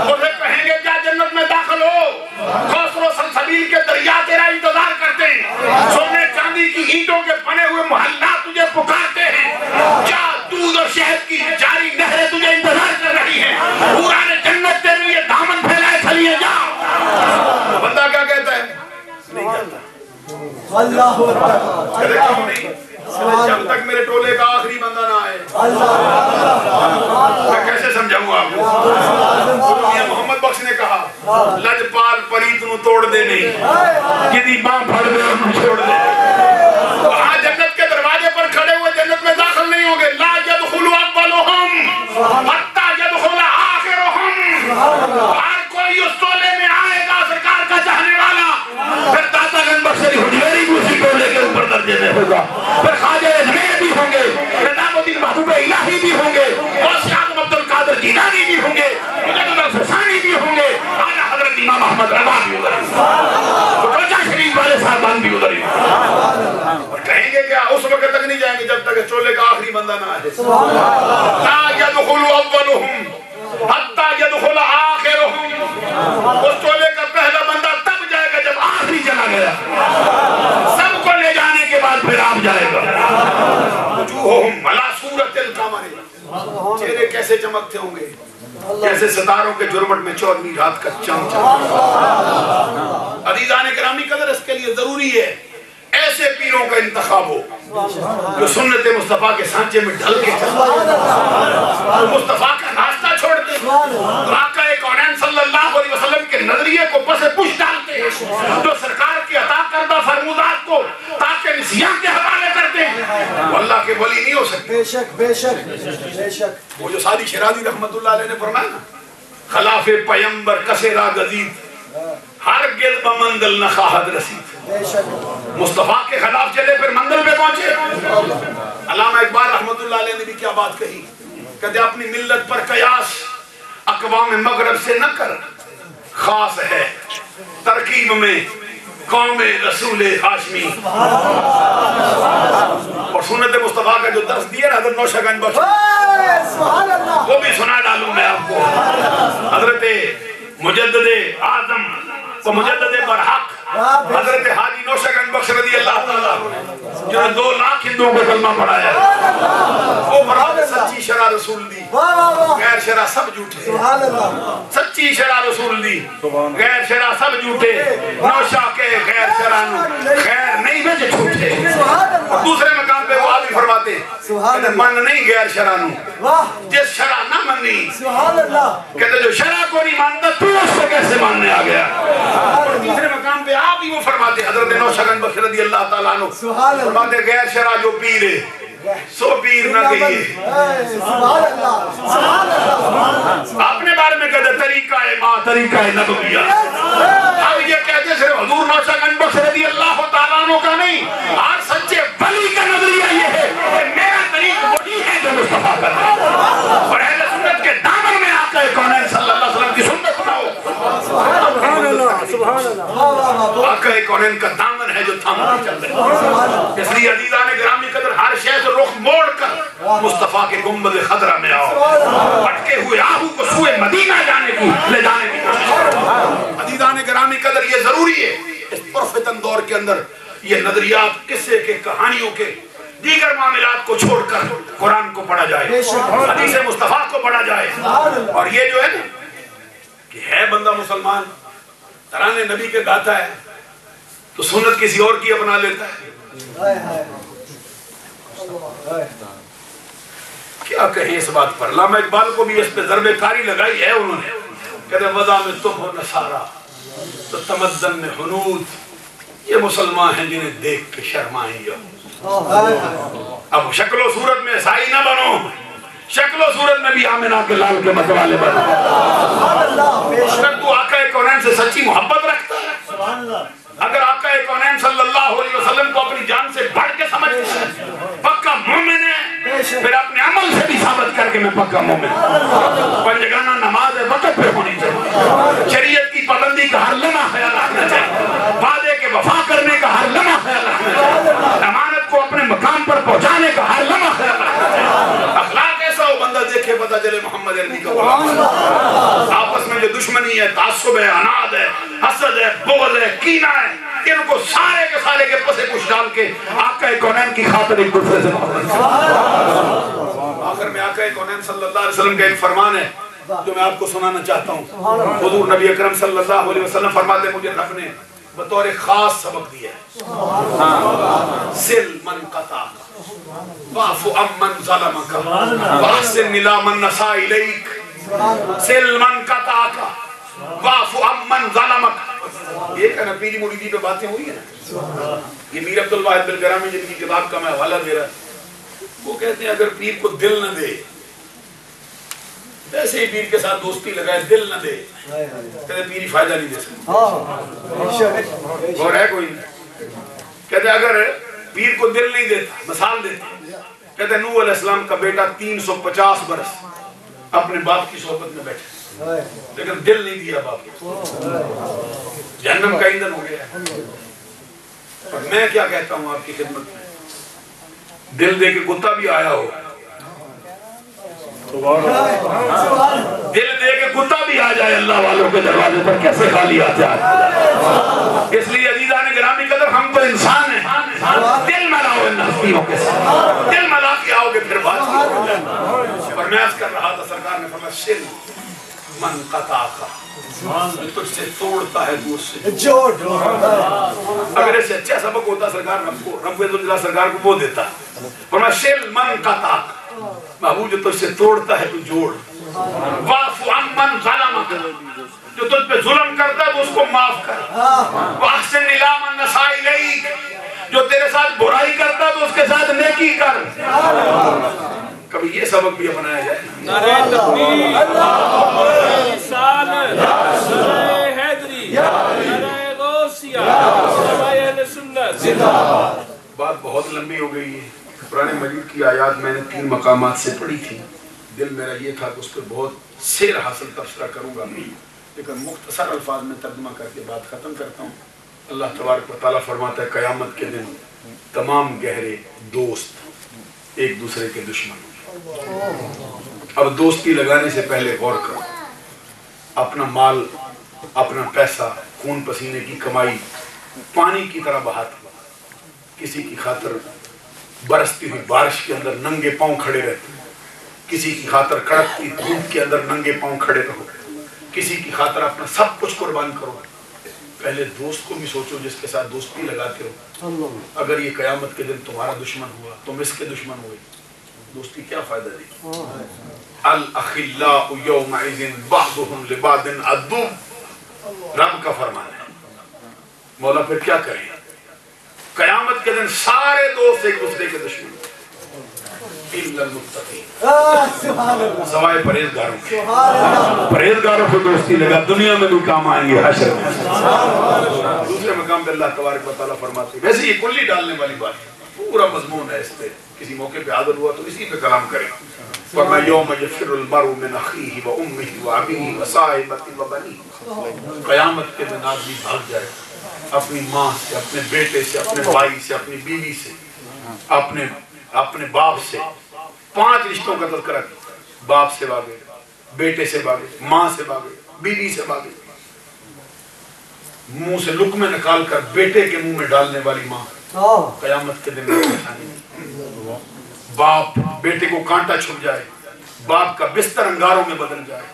اسے کہیں گے کیا جنت میں داخل ہو کوثر و سلسبیل کے دریا تیرا انتظار کرتے ہیں سونے چاندی کی اینٹوں کے بنے ہوئے محلات تجھے پکارتے ہیں کیا دودھ اور شہد کی جاری نہریں تجھے انتظار کر رہی ہیں پوران جنت تیرے لیے دامن پھیلائے کھلیے جا بندہ کیا کہتا ہے نہیں کہتا اللہ جب تک میرے ٹولے کا آخری بندہ نہ آئے میں کیسے سمجھاؤں آپ کو محمد بخش نے کہا لجپال پریت نو توڑ دے نہیں کدی باں پھڑ دے اور چھوڑ دے وہاں جنت کے دروازے پر کھڑے ہوئے جنت میں داخل نہیں ہوں گے لا يدخل اولهم حتی يدخل آخرهم ہر کوئی اس ٹولے میں آئے گا سرکار کا چاہنے والا پھر داتا گنج بخشری حجویری بھی اسی ٹولے کے اوپر درجے میں ہوگا پھر خواجہ اجمیر بھی ہوں گے نظام الدین محبوب الہی بھی ہوں گے اور شیخ عبد القادر جیلانی بھی ہوں گے مجدد الفسانی بھی ہوں گے اعلیٰ حضرت امام احمد رضا بھی ادھر توجہ شریف والے صاحبان بھی ادھر اور کہیں گے کیا اس وقت تک نہیں جائیں گے جب تک چولے کا آخری بندہ نہ آئے لا يدخل اولهم حتی يدخل آخرهم اس چولے کا پہلا بندہ تب جائے گا جب آخری چلا گیا سب کو لے جانے کے بعد پھر آپ جائے گا وجوہہم علی صورت القمر چہرے کیسے چمکتے ہوں گے جیسے ستاروں کے جرمٹ میں 14ویں رات کا چاند چمکتا عزیزان گرامی قدر اس کے لیے ضروری ہے ایسے پیروں کا انتخاب ہو جو سنت مصطفیٰ کے سانچے میں ڈھل کے مصطفیٰ کا راستہ چھوڑتے آقا کونین صلی اللہ علیہ وسلم کے نظریے کو پس پش ڈالتے جو سرکار کی عطا کردہ فرمودات کو تاکہ نسیان کے حوالے کرتے ہیں وہ اللہ کے ولی نہیں ہو سکتے بے شک بے شک بے شک وہ جو سادی شرازی رحمت اللہ علیہ نے فرمایا نا خلاف پیمبر کسے را گزید ہرگز بمنزل نہ خواہد رسید مصطفیٰ کے خلاف چلے پھر منزل پہ پہنچے علامہ اقبال رحمت اللہ علیہ نے بھی کیا بات کہی کہتے اپنی ملت پر قیاس اقوام مغرب سے نہ کر خاص ہے ترکیب میں قوم رسول ہاشمی اور سنت مصطفیٰ کا جو درس دیا نا حضرت نوشہ گنج بخش وہ بھی سنا ڈالوں میں آپ کو حضرت مجدد اعظم و مجدد برحق حضرت حاجی نوشہ گنج بخش رضی اللہ تعالیٰ جنہوں 2 لاکھ ہندوؤں کو کلمہ پڑھایا وہ فرماتے سچی شرع رسول دی غیر شرع سب جھوٹے سچی شرع رسول دی غیر شرع سب جھوٹے نوشا کے غیر شرع خیر نہیں بجے جھوٹے دوسرے مقام پہ وہ آبی فرماتے کہتے من نہیں غیر شرع نو جس شرع نہ منی کہتے جو شرع کو نہیں مانتا تو اس سے کیسے ماننے آ گیا اور تیسرے مقام پہ آپ ہی وہ فرماتے حضرت نوشگن بخش رضی اللہ تعالیٰ عنہ فرماتے غیر شرع جو پیر ہے سو پیر نہ کہیے اپنے بارے میں کہتے طریقہ ماں طریقہ نبویہ اب یہ کہتے صرف حضور نوشگن بخش رضی اللہ تعالیٰ عنہ کا نہیں آج سچے ولی کا نظریہ یہ ہے کہ میرا طریق وہی ہے جو مصطفیٰ کا ہے اور اہل سنت کے دامن میں آقا کونین صلی اللہ علیہ وسلم کی سنت سناؤ آقا کونین کا دامن ہے جو تھامن چل رہے اس لیے عزیزان گرامی قدر ہر شے سے رخ موڑ کر مصطفیٰ کے گنبد خضرہ میں آؤ پٹکے ہوئے آہو کو سوئے مدینہ جانے کی لے جانے کی عزیزان گرامی قدر یہ ضروری ہے اس پرفتن دور کے اندر یہ نظریات قصے کے کہانیوں کے دیگر معاملات کو چھوڑ کر قرآن کو پڑھا جائے حدیث مصطفیٰ کو پڑھا جائے اور یہ جو ہے نا کہ ہے بندہ مسلمان ترانے نبی کے گاتا ہے تو سنت کسی اور کی اپنا لیتا ہے کیا کہیں اس بات پر علامہ اقبال کو بھی اس پہ ضرب کاری لگائی ہے انہوں نے کہتے وضع میں تم ہو نصارہ تو تمدن میں حنود یہ مسلمان ہیں جنہیں دیکھ کے شرمائیں اب شکل و صورت میں عیسائی نہ بنو شکل و صورت میں بھی آمنہ کے لال کے متوالے بنو اگر تو آقا کونین سے سچی محبت رکھتا ہے اگر آقا کونین صلی اللہ علیہ وسلم کو اپنی جان سے بڑھ کے سمجھتا ہے پکا مومن ہے پھر اپنے عمل سے بھی ثابت کر کے میں پکا مومن پنجگانہ نماز وقت پہ ہونی چاہیے شریعت کی پابندی کا ہر لمحہ خیال رکھنا چاہیے وعدے کے وفا کرنے کا ہر لمحہ خیال رکھنا چاہیے امانت کو اپنے مقام پر پہنچانے کا ہر لمحہ خیال رکھنا چاہیے اخلاق ایسا ہو بندہ دیکھے پتہ چلے محمد عربی کا غلام آپس میں جو دشمنی ہے تعصب ہے عناد ہے حسد ہے بغض ہے کینہ ہے ان کو سارے کے سارے کے پسے کچھ ڈال کے آقا کونین کی خاطر ایک دوسرے سے محبت آخر میں آقا کونین صلی اللہ علیہ وسلم کا ایک فرمان ہے جو میں آپ کو سنانا چاہتا ہوں حضور نبی اکرم صلی اللہ علیہ وسلم فرماتے مجھے رب نے بطور خاص سبق دیا ہے سل من قطعک واعف عمن ظلمک واحسن الی من نساء الیک سل من قطعک واعف عمن ظلمک یہ کہنا پیری مریدی پہ باتیں ہوئی ہیں یہ میر عبدالواحد بلگرامی جن کی کتاب کا میں حوالہ دے رہا وہ کہتے ہیں اگر پیر کو دل نہ دے ایسے ہی پیر کے ساتھ دوستی لگائے دل نہ دے کہتے پیری فائدہ نہیں دے سکتے اور ہے کوئی کہتے اگر پیر کو دل نہیں دیتا مثال دیتا کہتے نوح علیہ السلام کا بیٹا 350 برس اپنے باپ کی صحبت میں بیٹھے لیکن دل نہیں دیا باپ کو جہنم کا ایندھن ہو گیا اور میں کیا کہتا ہوں آپ کی خدمت میں دل دے کے کتا بھی آیا ہو دل دے کے کتا بھی آ جائے اللہ والوں کے دروازے پر کیسے خالی آ جائے اس لیے عزیزان گرامی قدر ہم تو انسان ہیں دل ملاؤ ان ہستیوں کے ساتھ دل ملا کے آؤ گے پھر بات اور میں عرض کر رہا تھا سرکار نے فرمایا سل من قطعک تجھ سے توڑتا ہے تو اس سے جوڑ اگر ایسے اچھا سبق ہوتا سرکار رب عزت سرکار کو وہ دیتا فرمایا سل من قطعک محبوب جو تجھ سے توڑتا ہے تو جوڑ واعف عمن ظلمک جو تجھ پہ ظلم کرتا ہے تو اس کو معاف کر واحسن الی من نساء الیک جو تیرے ساتھ برائی کرتا ہے تو اس کے ساتھ نیکی کر کبھی یہ سبق بھی اپنایا جائے نعرہ تکبیر اللہ رسالت نعرہ حیدری نعرہ غوثیہ نعرہ اہل سنت زندہ باد بات بہت لمبی ہو گئی ہے قرآن مجید کی آیات میں نے 3 مقامات سے پڑھی تھی دل میرا یہ تھا کہ اس پر بہت سیر حاصل تبصرہ کروں گا لیکن مختصر الفاظ میں ترجمہ کر کے بات ختم کرتا ہوں اللہ تبارک و تعالیٰ فرماتا ہے قیامت کے دن تمام گہرے دوست ایک دوسرے کے دشمن اب دوستی لگانے سے پہلے غور کرو اپنا مال اپنا پیسہ خون پسینے کی کمائی پانی کی طرح بہاتے کسی کی خاطر برستی ہوئی بارش کے اندر ننگے پاؤں کھڑے رہتے ہیں، کسی کی خاطر کڑکتی دھوپ کے اندر ننگے پاؤں کھڑے رہو، کسی کی خاطر اپنا سب کچھ قربان کرو۔ پہلے دوست کو بھی سوچو جس کے ساتھ دوستی لگاتے ہو، اگر یہ قیامت کے دن تمہارا دشمن ہوا، تم اس کے دشمن ہوئے، دوستی کیا فائدہ دے؟ الاخلاء یومئذ بعضهم لبعض عدو، رب کا فرمان ہے۔ مولا پھر کیا کریں؟ قیامت کے دن سارے دوست ایک دوسرے کے دشمن الا المتقین، سوائے پرہیزگاروں کے۔ پرہیزگاروں کو دوستی لگا، دنیا میں بھی کام آئیں گے، حشر میں۔ دوسرے مقام پہ اللہ تبارک و تعالیٰ فرماتے ہیں، ویسے یہ کلی ڈالنے والی بات ہے، پورا مضمون ہے اس پہ، کسی موقع پہ حاضر ہوا تو اسی پہ کلام کریں۔ فرمایا یوم یفر المرء من اخیہ و امہ و ابیہ و صاحبتہ و بنیہ، قیامت کے دن آدمی بھاگ جائے اپنی ماں سے، اپنے بیٹے سے، اپنے بھائی سے، اپنی بیوی سے، اپنے باپ سے۔ 5 رشتوں کا تذکرہ کیا، باپ سے بھاگے، بیٹے سے بھاگے، ماں سے بھاگے، بیوی سے بھاگے، منہ سے لقمے نکال کر بیٹے کے منہ میں ڈالنے والی ماں قیامت کے دن میں، باپ بیٹے کو کانٹا چھپ جائے، باپ کا بستر انگاروں میں بدل جائے،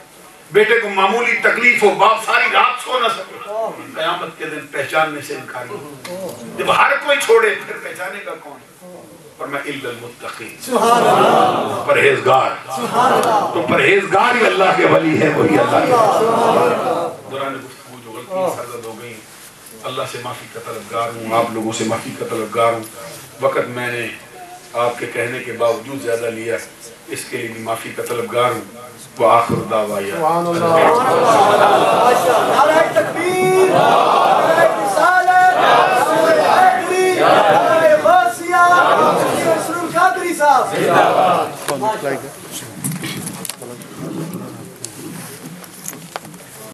بیٹے کو معمولی تکلیف ہو، باپ ساری رات سو نہ سکے، قیامت کے دن پہچاننے سے انکاری ہو۔ جب ہر کوئی چھوڑے پھر پہچانے کا کون؟ فرمایا الا المتقین، پرہیزگار۔ تو پرہیزگار ہی اللہ کے ولی ہے، وہی اللہ کے۔ دوران گفتگو جو غلطیاں سرزد ہو گئیں، اللہ سے معافی کا طلبگار ہوں، آپ لوگوں سے معافی کا طلبگار ہوں۔ وقت میں نے آپ کے کہنے کے باوجود زیادہ لیا، اس کے لیے بھی معافی کا طلبگار ہوں۔ وآخر دعوایا نعرہ تکبیر، نعرہ رسالت، نعرہ حیدری، نعرہ غوثیہ، رسول القادری صاحب۔